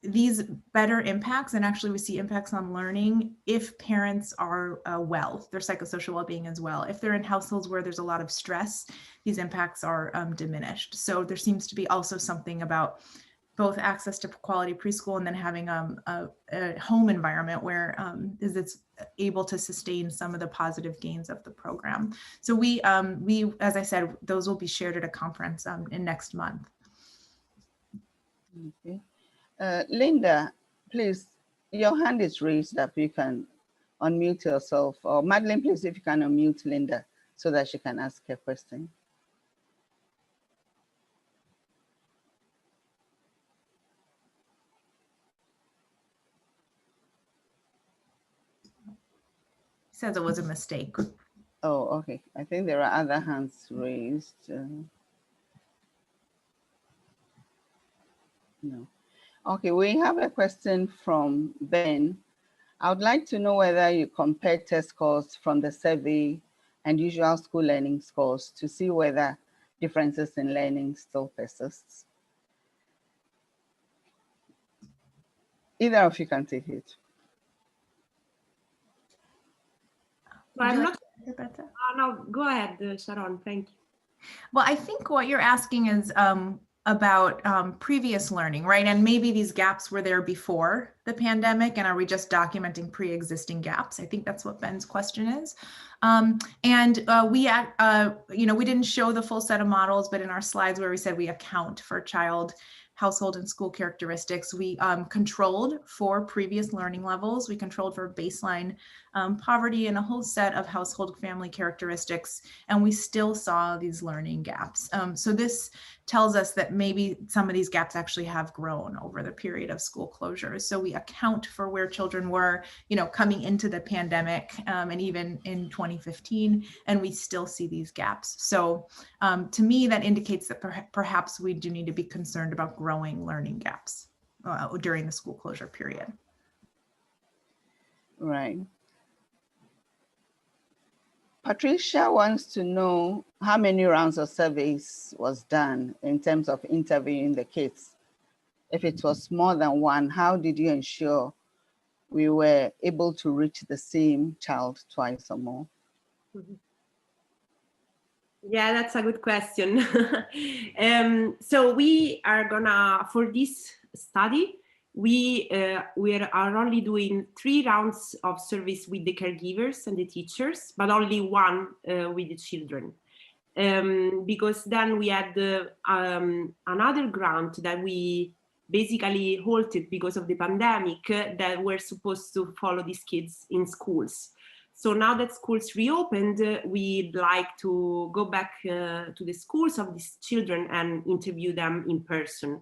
these better impacts, and actually we see impacts on learning if parents are well, their psychosocial well-being as well. If they're in households where there's a lot of stress, these impacts are diminished. So there seems to be also something about both access to quality preschool and then having a home environment where it's able to sustain some of the positive gains of the program. So we, as I said, those will be shared at a conference in next month. Okay. Linda, please, your hand is raised up. You can unmute yourself. Or Madeline, please, if you can unmute Linda so that she can ask her question. Says it was a mistake. Oh, okay. I think there are other hands raised. No. Okay, we have a question from Ben. I would like to know whether you compare test scores from the survey and usual school learning scores to see whether differences in learning still persists. Either of you can take it. I'm not. No, go ahead, Sharon. Thank you. Well, I think what you're asking is about previous learning, right? And maybe these gaps were there before the pandemic, and are we just documenting pre-existing gaps? I think that's what Ben's question is. We didn't show the full set of models, but in our slides where we said we account for child, household, and school characteristics, we controlled for previous learning levels. We controlled for baseline poverty and a whole set of household family characteristics, and we still saw these learning gaps. So this tells us that maybe some of these gaps actually have grown over the period of school closures. So we account for where children were, coming into the pandemic and even in 2015, and we still see these gaps. So to me, that indicates that perhaps we do need to be concerned about growing learning gaps during the school closure period. Right. Patricia wants to know how many rounds of surveys was done in terms of interviewing the kids. If it was more than one, how did you ensure we were able to reach the same child twice or more? Mm-hmm. Yeah, that's a good question. So we are gonna, for this study, we are only doing 3 rounds of surveys with the caregivers and the teachers, but only 1 with the children. Because then we had another grant that we basically halted because of the pandemic that were supposed to follow these kids in schools. So now that schools reopened, we'd like to go back to the schools of these children and interview them in person.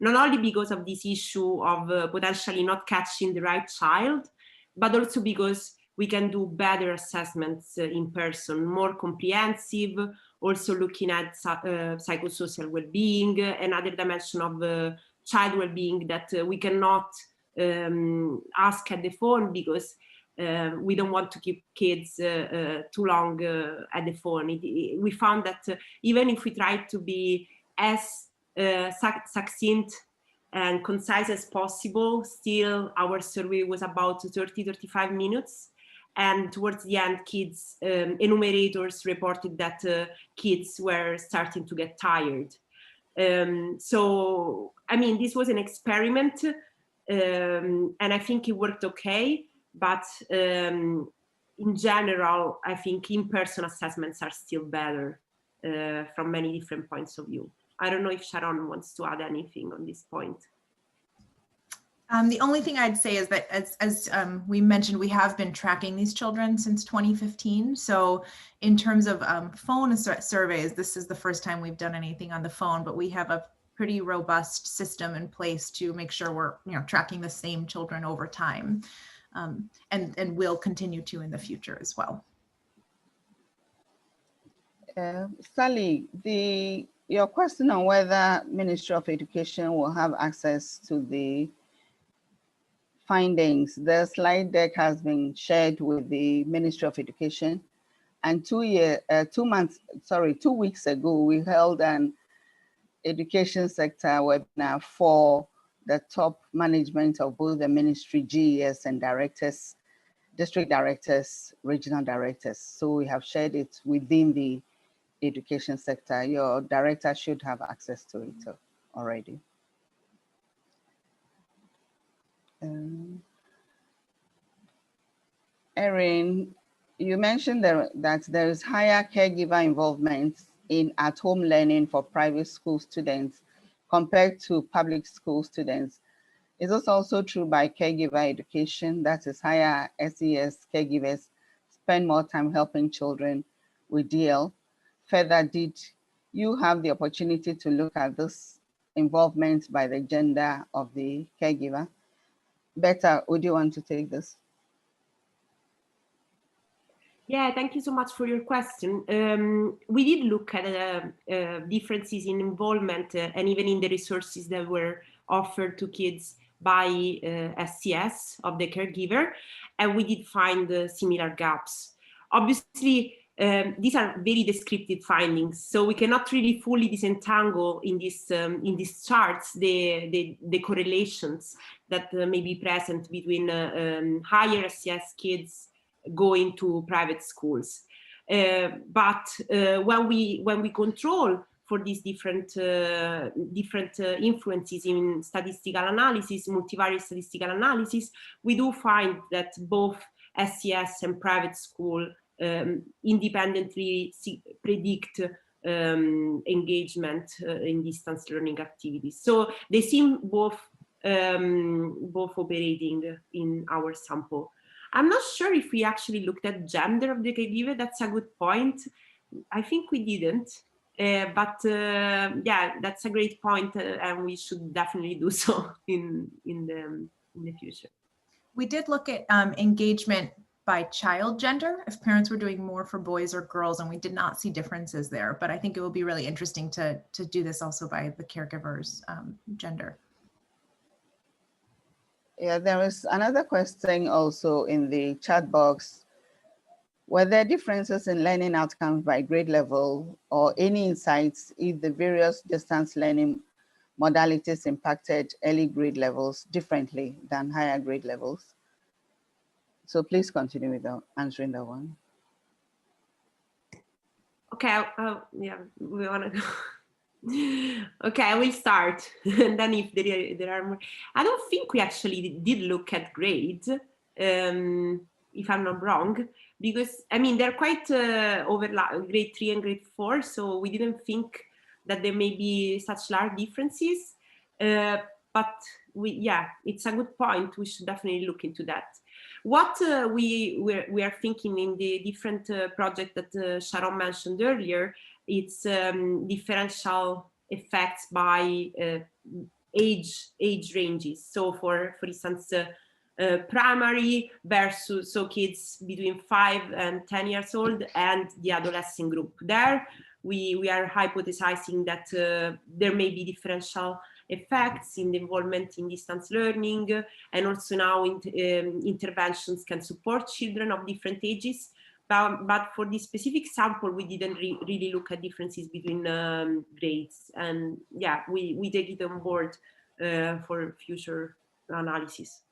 Not only because of this issue of potentially not catching the right child, but also because we can do better assessments in person, more comprehensive, also looking at psychosocial well-being, another dimension of child well-being that we cannot ask at the phone because we don't want to keep kids too long at the phone. We found that even if we try to be as succinct and concise as possible, still our survey was about 30-35 minutes. And towards the end, kids, enumerators reported that kids were starting to get tired. So, I mean, this was an experiment, and I think it worked okay. But in general, I think in-person assessments are still better from many different points of view. I don't know if Sharon wants to add anything on this point. The only thing I'd say is that as we mentioned, we have been tracking these children since 2015. So in terms of phone surveys, this is the first time we've done anything on the phone, but we have a pretty robust system in place to make sure we're tracking the same children over time, and will continue to in the future as well. Sally, your question on whether Ministry of Education will have access to the findings, the slide deck has been shared with the Ministry of Education, and 2 weeks ago, we held an education sector webinar for the top management of both the ministry, GES, and directors, district directors, regional directors. So we have shared it within the education sector. Your director should have access to it already. Erin, you mentioned that there is higher caregiver involvement in at-home learning for private school students compared to public school students. Is this also true by caregiver education? That is, higher SES caregivers spend more time helping children with DL. Further, did you have the opportunity to look at this involvement by the gender of the caregiver? Betta, would you want to take this? Yeah, thank you so much for your question. We did look at differences in involvement and even in the resources that were offered to kids by SCS of the caregiver, and we did find similar gaps. Obviously, these are very descriptive findings, so we cannot really fully disentangle in these charts the correlations that may be present between higher SCS kids going to private schools. But when we control for these different influences in statistical analysis, multivariate statistical analysis, we do find that both SCS and private school independently predict engagement in distance learning activities. So they seem both operating in our sample. I'm not sure if we actually looked at gender of the caregiver. That's a good point. I think we didn't. But yeah, that's a great point, and we should definitely do so in the future. We did look at engagement by child gender, if parents were doing more for boys or girls, and we did not see differences there. But I think it will be really interesting to do this also by the caregiver's gender. Yeah, there is another question also in the chat box. Were there differences in learning outcomes by grade level, or any insights if the various distance learning modalities impacted early grade levels differently than higher grade levels? So please continue with answering that one. Okay, yeah, we want to go. Okay, I will start, and then if there are more. I don't think we actually did look at grades, if I'm not wrong, because I mean they're quite overlap, grade 3 and grade 4, so we didn't think that there may be such large differences. But yeah, it's a good point. We should definitely look into that. What we are thinking in the different project that Sharon mentioned earlier, it's differential effects by age ranges. So for instance, primary versus, so kids between 5 and 10 years old, and the adolescent group. There we are hypothesizing that there may be differential effects in the involvement in distance learning, and also now interventions can support children of different ages. But for this specific sample, we didn't really look at differences between grades. And yeah, we take it on board for future analysis.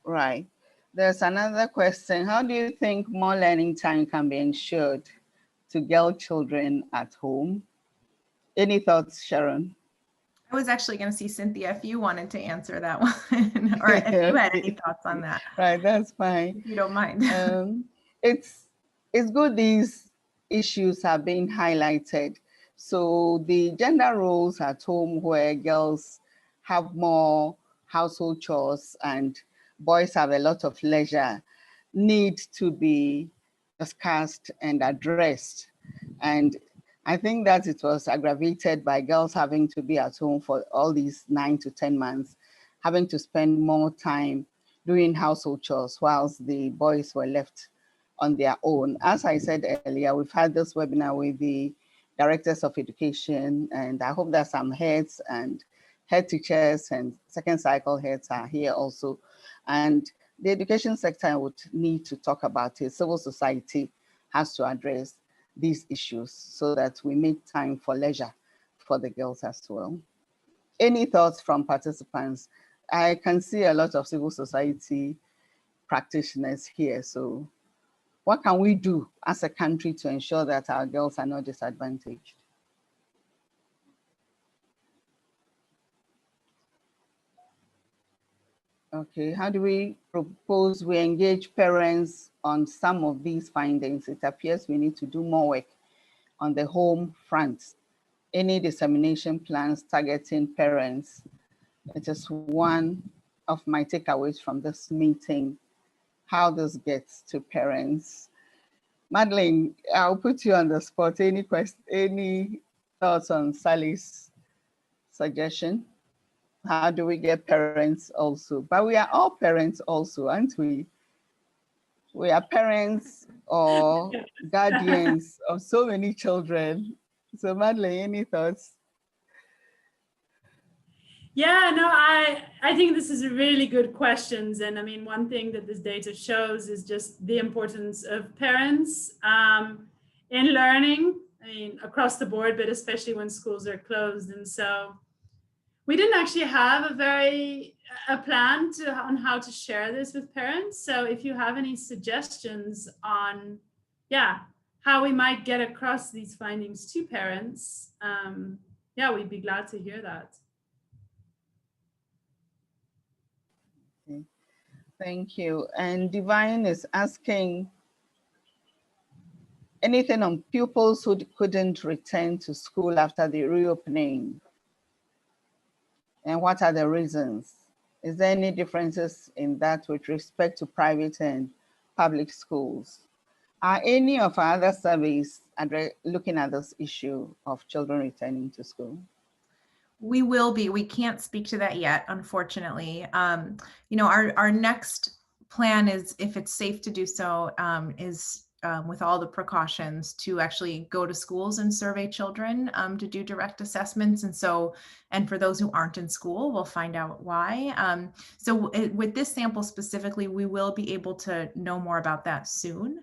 Right. There's another question. How do you think more learning time can be ensured to girl children at home? Any thoughts, Sharon? I was actually going to see Cynthia if you wanted to answer that one, or if you had any thoughts on that. Right, that's fine. If you don't mind. It's good these issues are being highlighted. So the gender roles at home, where girls have more household chores and boys have a lot of leisure, need to be discussed and addressed. And I think that it was aggravated by girls having to be at home for all these 9 to 10 months, having to spend more time doing household chores whilst the boys were left on their own. As I said earlier, we've had this webinar with the directors of education, and I hope that some heads and head teachers and second cycle heads are here also. And the education sector would need to talk about it. Civil society has to address these issues so that we make time for leisure for the girls as well. Any thoughts from participants? I can see a lot of civil society practitioners here. So what can we do as a country to ensure that our girls are not disadvantaged? Okay, how do we propose we engage parents on some of these findings? It appears we need to do more work on the home front. Any dissemination plans targeting parents? It is one of my takeaways from this meeting, how this gets to parents. Madeleine, I'll put you on the spot. Any thoughts on Sally's suggestion? How do we get parents also? But we are all parents also, aren't we? We are parents or guardians of so many children. So Madeleine, any thoughts? Yeah, no, I think this is a really good questions. And I mean, one thing that this data shows is just the importance of parents in learning, I mean, across the board, but especially when schools are closed. And so we didn't actually have a plan on how to share this with parents. So if you have any suggestions on, yeah, how we might get across these findings to parents, yeah, we'd be glad to hear that. Okay. Thank you. And Divine is asking anything on pupils who couldn't return to school after the reopening? And what are the reasons? Is there any differences in that with respect to private and public schools? Are any of our other surveys looking at this issue of children returning to school? We will be. We can't speak to that yet, unfortunately. You know, our next plan is, if it's safe to do so, is with all the precautions, to actually go to schools and survey children to do direct assessments. And so, and for those who aren't in school, we'll find out why. So with this sample specifically, we will be able to know more about that soon.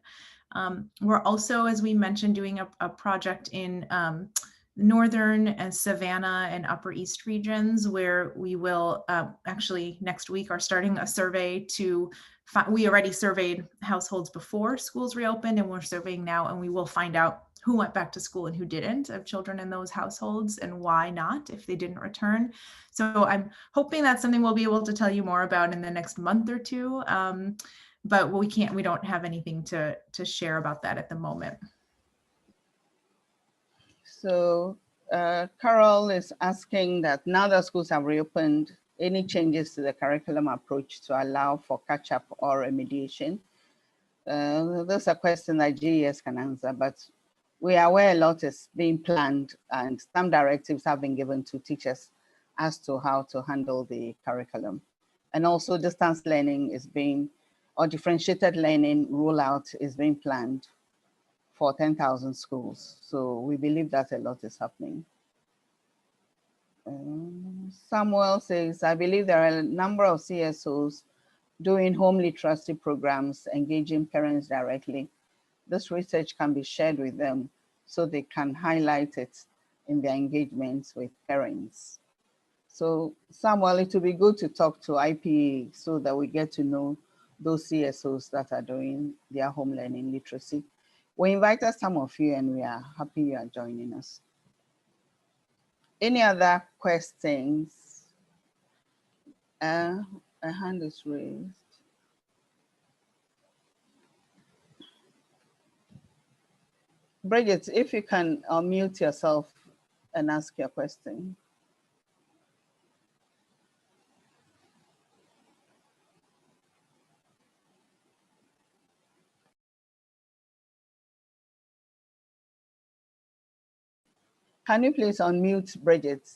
We're also, as we mentioned, doing a project in Northern and Savannah and Upper East regions, where we will actually next week are starting a survey to we already surveyed households before schools reopened, and we're surveying now, and we will find out who went back to school and who didn't, of children in those households, and why not if they didn't return. So I'm hoping that's something we'll be able to tell you more about in the next month or two. But we don't have anything to share about that at the moment. So Carol is asking that now that schools have reopened, any changes to the curriculum approach to allow for catch-up or remediation? That's a question that GES can answer, but we are aware a lot is being planned and some directives have been given to teachers as to how to handle the curriculum. And also distance learning is being, or differentiated learning rollout is being planned for 10,000 schools. So we believe that a lot is happening. Samuel says, I believe there are a number of CSOs doing home literacy programs, engaging parents directly. This research can be shared with them so they can highlight it in their engagements with parents. So Samuel, it would be good to talk to IPA so that we get to know those CSOs that are doing their home learning literacy. We invited some of you and we are happy you are joining us. Any other questions? A hand is raised. Bridget, if you can unmute yourself and ask your question. Can you please unmute Bridget?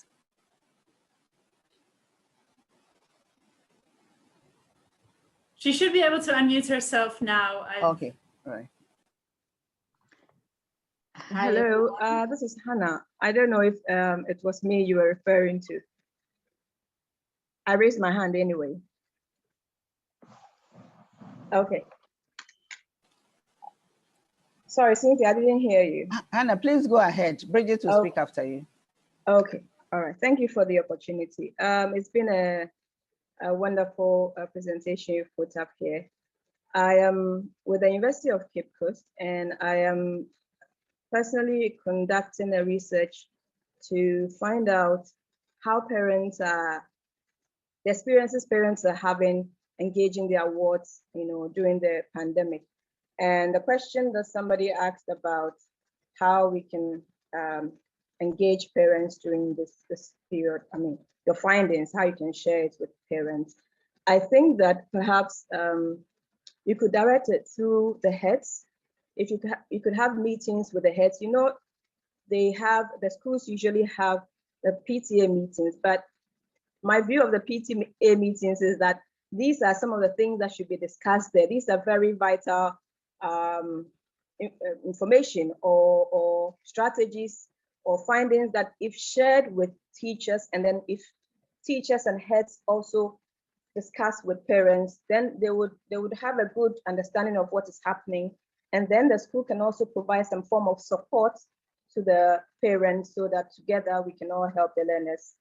She should be able to unmute herself now. Okay, all right. Hello, this is Hannah. I don't know if it was me you were referring to. I raised my hand anyway. Okay. Sorry, Cynthia, I didn't hear you. Hannah, please go ahead. Bridget will speak after you. Okay, all right. Thank you for the opportunity. It's been a wonderful presentation you've put up here. I am with the University of Cape Coast, and I am personally conducting a research to find out how parents are, the experiences parents are having engaging their wards, during the pandemic. And the question that somebody asked about how we can engage parents during this period, I mean, your findings, how you can share it with parents. I think that perhaps you could direct it through the heads. If you could have meetings with the heads, the schools usually have the PTA meetings, but my view of the PTA meetings is that these are some of the things that should be discussed there. These are very vital information or strategies or findings that if shared with teachers, and then if teachers and heads also discuss with parents, then they would have a good understanding of what is happening. And then the school can also provide some form of support to the parents so that together we can all help the learners,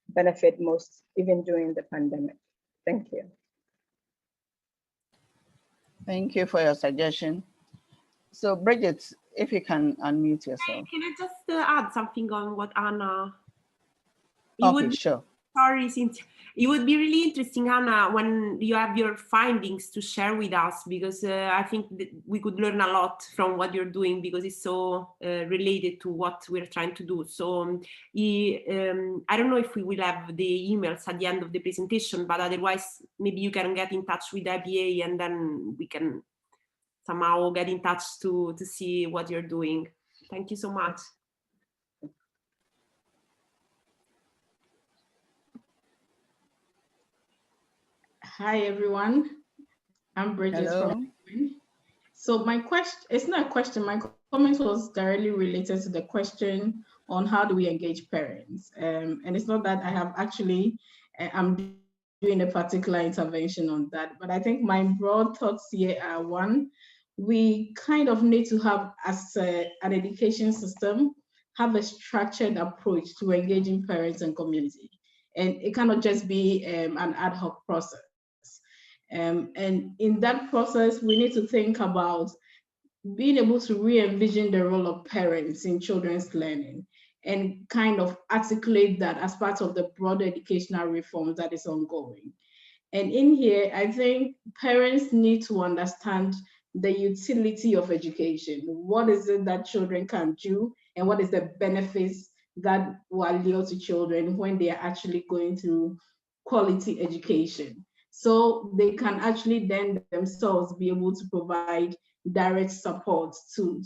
benefit most, even during the pandemic. Thank you. Thank you for your suggestion. So Bridget, if you can unmute yourself. Can I just add something on what Anna? Okay, sure. Sorry, Cynthia. It would be really interesting, Anna, when you have your findings to share with us, because I think that we could learn a lot from what you're doing, because it's so related to what we're trying to do. So I don't know if we will have the emails at the end of the presentation, but otherwise maybe you can get in touch with the IPA and then we can somehow get in touch to see what you're doing. Thank you so much. Hi, everyone. I'm Bridget from. So my question, it's not a question, my comment was directly related to the question on how do we engage parents. And it's not that I have actually, I'm doing a particular intervention on that, but I think my broad thoughts here are: one, we kind of need to have, as an education system, have a structured approach to engaging parents and community. And it cannot just be an ad hoc process. And in that process, we need to think about being able to re-envision the role of parents in children's learning and kind of articulate that as part of the broader educational reform that is ongoing. And in here, I think parents need to understand the utility of education. What is it that children can do, and what is the benefits that will allure to children when they are actually going through quality education? So they can actually then themselves be able to provide direct support to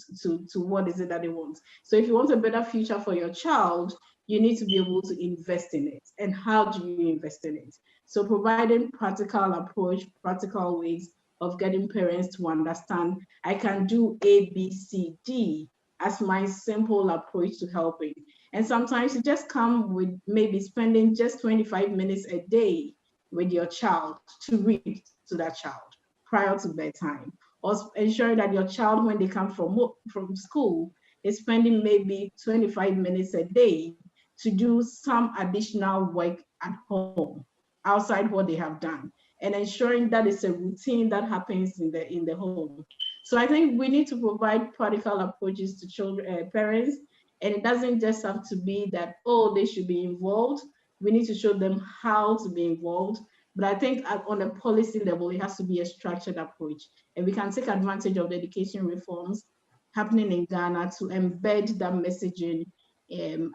what is it that they want. So if you want a better future for your child, you need to be able to invest in it. And how do you invest in it? So providing practical approach, practical ways of getting parents to understand, I can do A, B, C, D as my simple approach to helping. And sometimes you just come with maybe spending just 25 minutes a day with your child to read to that child prior to bedtime, or ensuring that your child, when they come from school, is spending maybe 25 minutes a day to do some additional work at home outside what they have done, and ensuring that it's a routine that happens in the home. So I think we need to provide practical approaches to children, parents, and it doesn't just have to be that, oh, they should be involved. We need to show them how to be involved. But I think on a policy level, it has to be a structured approach. And we can take advantage of the education reforms happening in Ghana to embed that messaging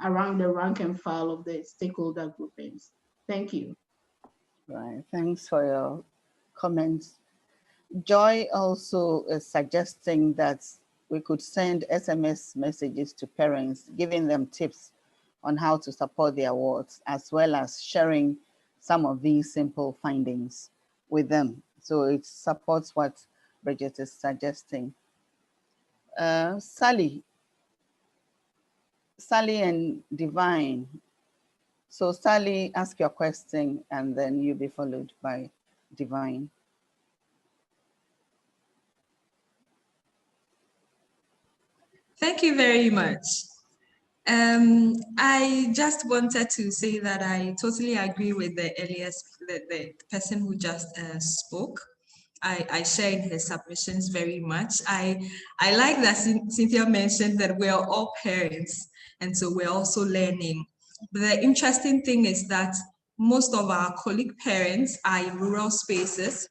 around the rank and file of the stakeholder groupings. Thank you. Right, thanks for your comments. Joy also is suggesting that we could send SMS messages to parents, giving them tips on how to support their wards, as well as sharing some of these simple findings with them. So it supports what Bridget is suggesting. Sally and Divine. So Sally, ask your question and then you'll be followed by Divine. Thank you very much. I just wanted to say that I totally agree with the person who just spoke. I shared her submissions very much. I like that Cynthia mentioned that we are all parents, and so we're also learning. But the interesting thing is that most of our colleague parents are in rural spaces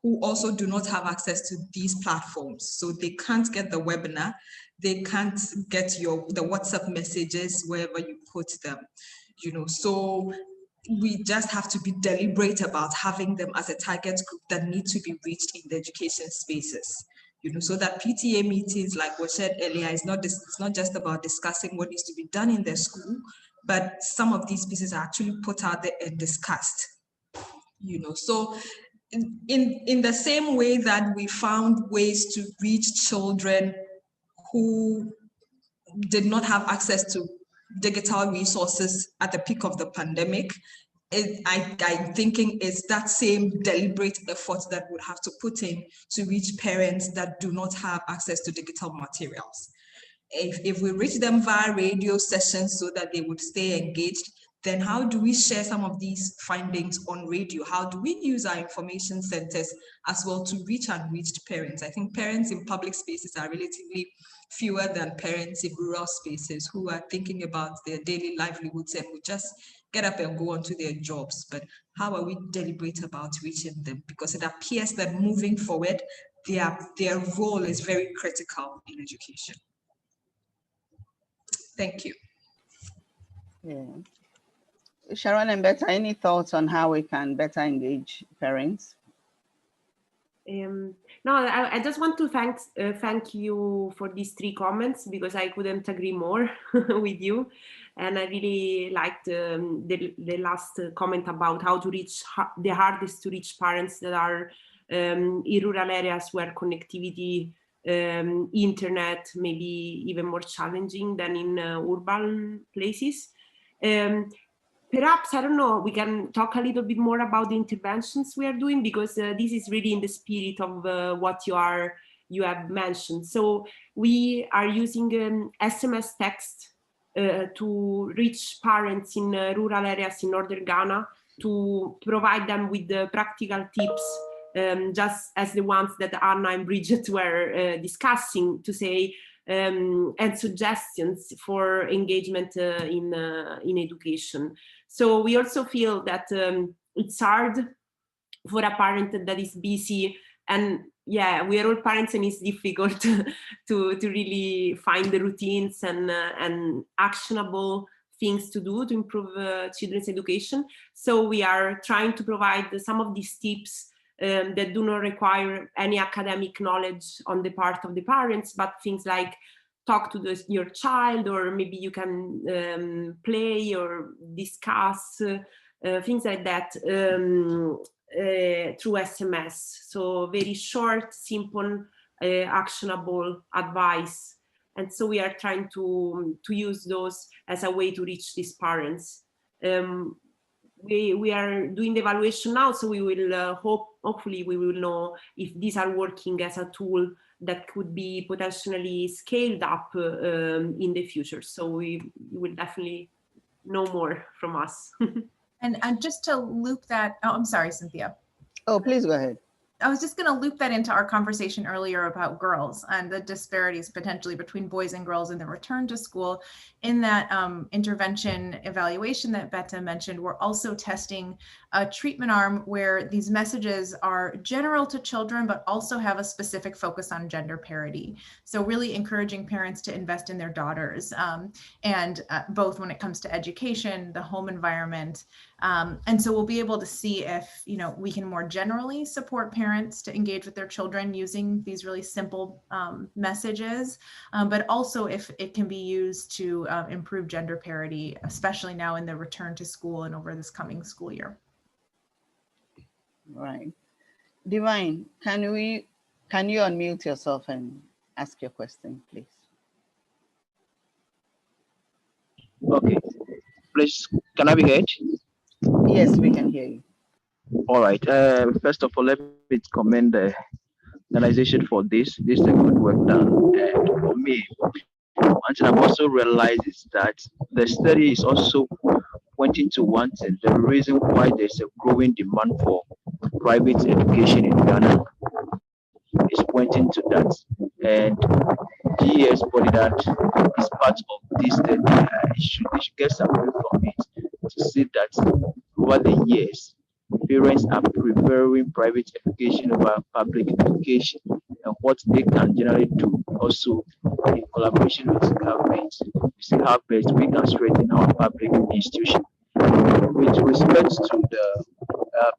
who also do not have access to these platforms. So they can't get the webinar, they can't get the WhatsApp messages wherever you put them, so we just have to be deliberate about having them as a target group that need to be reached in the education spaces. So that PTA meetings, like was said earlier, it's not just about discussing what needs to be done in the school, but some of these pieces are actually put out there and discussed. So in the same way that we found ways to reach children who did not have access to digital resources at the peak of the pandemic. I'm thinking it's that same deliberate effort that we'll have to put in to reach parents that do not have access to digital materials. If we reach them via radio sessions so that they would stay engaged, then how do we share some of these findings on radio? How do we use our information centers as well to reach unreached parents? I think parents in public spaces are relatively fewer than parents in rural spaces who are thinking about their daily livelihoods and would just get up and go on to their jobs. But how are we deliberate about reaching them? Because it appears that moving forward, their role is very critical in education. Thank you. Yeah. Sharon and Betta, any thoughts on how we can better engage parents? No, I just want to thank you for these 3 comments, because I couldn't agree more with you. And I really liked the last comment about how to reach the hardest to reach parents that are in rural areas where connectivity, internet may be even more challenging than in urban places. Perhaps, I don't know, we can talk a little bit more about the interventions we are doing, because this is really in the spirit of what you have mentioned. So we are using SMS text to reach parents in rural areas in northern Ghana, to provide them with the practical tips, just as the ones that Anna and Bridget were discussing, to say, and suggestions for engagement in education. So we also feel that it's hard for a parent that is busy, and yeah, we are all parents, and it's difficult to really find the routines and actionable things to do to improve children's education. So we are trying to provide some of these tips that do not require any academic knowledge on the part of the parents, but things like talk to your child, or maybe you can play or discuss things like that through SMS. So very short, simple, actionable advice. And so we are trying to use those as a way to reach these parents. We are doing the evaluation now, so we will hopefully we will know if these are working as a tool that could be potentially scaled up in the future. So you will definitely know more from us. And just to loop that, oh, I'm sorry, Cynthia. Oh, please go ahead. I was just going to loop that into our conversation earlier about girls and the disparities potentially between boys and girls in the return to school. In that intervention evaluation that Betta mentioned, we're also testing a treatment arm where these messages are general to children, but also have a specific focus on gender parity. So really encouraging parents to invest in their daughters, and both when it comes to education, the home environment. And so we'll be able to see if, we can more generally support parents to engage with their children using these really simple messages, but also if it can be used to improve gender parity, especially now in the return to school and over this coming school year. Right. Divine, can you unmute yourself and ask your question, please? Okay. Please, can I be heard? Yes, we can hear you. All right. First of all, let me commend the organization for this. This is a good work done. And for me, one thing I've also realized is that the study is also pointing to one thing, the reason why there's a growing demand for private education in Ghana is pointing to that. And GES body that is part of this study, it should get something from it to see that over the years, parents are preferring private education over public education, and what they can generally do also in collaboration with the government to see how best we can strengthen our public institution. With respect to the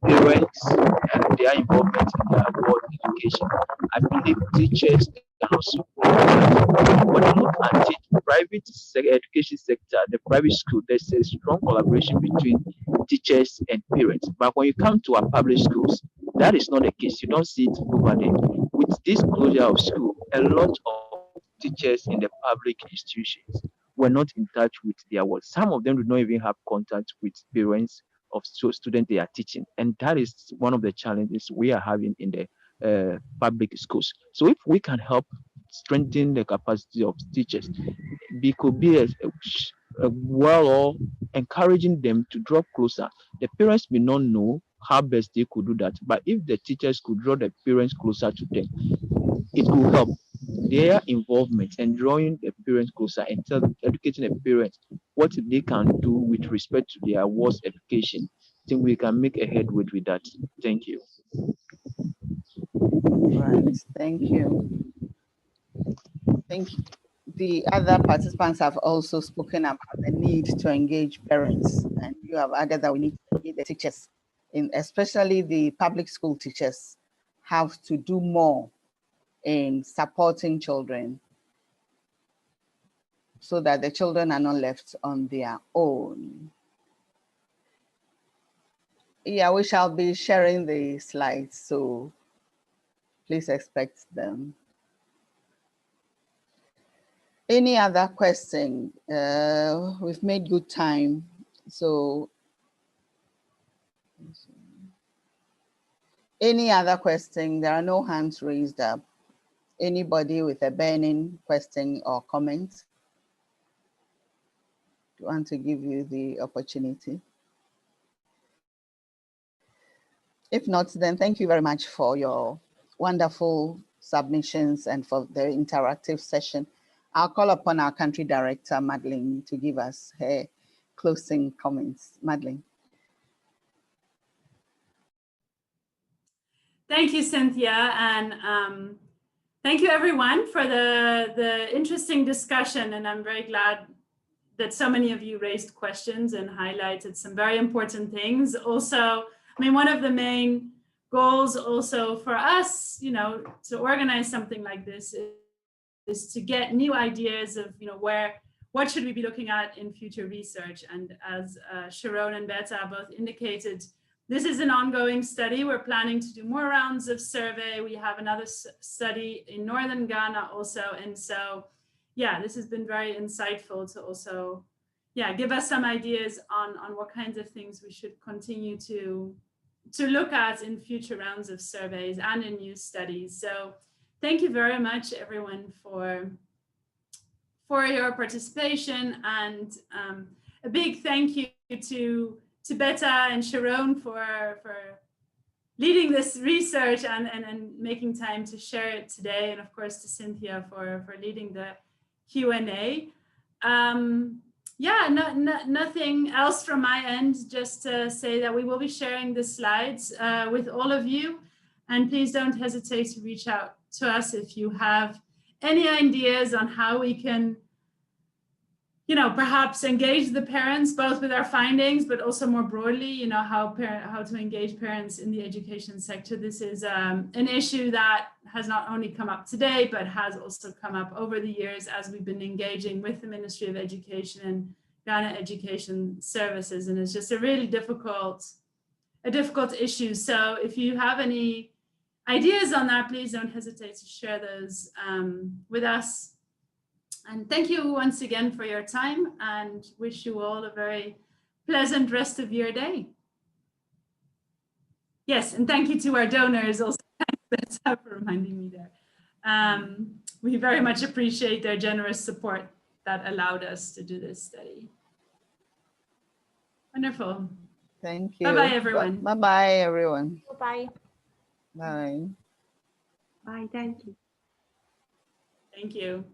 parents and their involvement in their world education, I believe teachers can also provide. When you look at it, private education sector, the private school, there's a strong collaboration between teachers and parents. But when you come to our public schools, that is not the case. You don't see it over there. With this closure of school, a lot of teachers in the public institutions were not in touch with their work. Some of them do not even have contact with parents of students they are teaching, and that is one of the challenges we are having in the public schools. So if we can help strengthen the capacity of teachers, we could be a well, or encouraging them to draw closer. The parents may not know how best they could do that, but if the teachers could draw the parents closer to them, it could help their involvement and drawing the parents closer and educating the parents what they can do with respect to their worst education. I think we can make a headway with that. Thank you. Right. Thank you. Thank you. The other participants have also spoken about the need to engage parents, and you have added that we need to engage the teachers, especially the public school teachers have to do more in supporting children so that the children are not left on their own. Yeah, we shall be sharing the slides, so please expect them. Any other question? We've made good time. So, any other question? There are no hands raised up. Anybody with a burning question or comment? I want to give you the opportunity. If not, then thank you very much for your wonderful submissions and for the interactive session. I'll call upon our country director, Madeline, to give us her closing comments. Madeline. Thank you, Cynthia, and thank you everyone for the interesting discussion. And I'm very glad that so many of you raised questions and highlighted some very important things. Also, I mean, one of the main goals also for us, to organize something like this is to get new ideas of, what should we be looking at in future research. And as Sharon and Betta both indicated, this is an ongoing study. We're planning to do more rounds of survey. We have another study in Northern Ghana also. And so, yeah, this has been very insightful to also, give us some ideas on what kinds of things we should continue to look at in future rounds of surveys and in new studies. So thank you very much, everyone, for your participation, and a big thank you to Betta and Sharon for leading this research and making time to share it today, and of course to Cynthia for leading the Q&A. Nothing else from my end, just to say that we will be sharing the slides with all of you, and please don't hesitate to reach out to us if you have any ideas on how we can perhaps engage the parents, both with our findings, but also more broadly, how to engage parents in the education sector. This is an issue that has not only come up today, but has also come up over the years as we've been engaging with the Ministry of Education and Ghana Education Services. And it's just a really difficult issue. So if you have any ideas on that, please don't hesitate to share those with us. And thank you once again for your time, and wish you all a very pleasant rest of your day. Yes, and thank you to our donors also. Thanks for reminding me there. We very much appreciate their generous support that allowed us to do this study. Wonderful. Thank you. Bye-bye, everyone. Bye-bye, everyone. Bye. Bye. Bye, thank you. Thank you.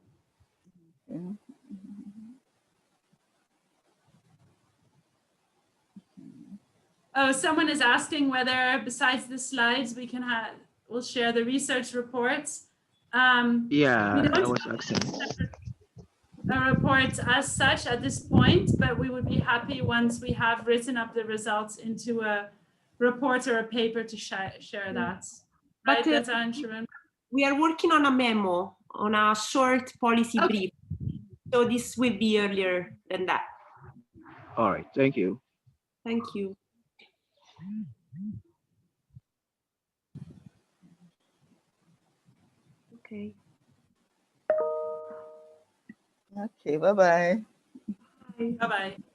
Yeah. Oh, someone is asking whether, besides the slides, we'll share the research reports. Yeah, I was asking. A report as such at this point, but we would be happy once we have written up the results into a report or a paper to share that. Right, Betta and Sharon? We are working on a memo, on a short policy brief. So this will be earlier than that. All right, thank you. Thank you. Okay. Okay, bye-bye. Bye-bye.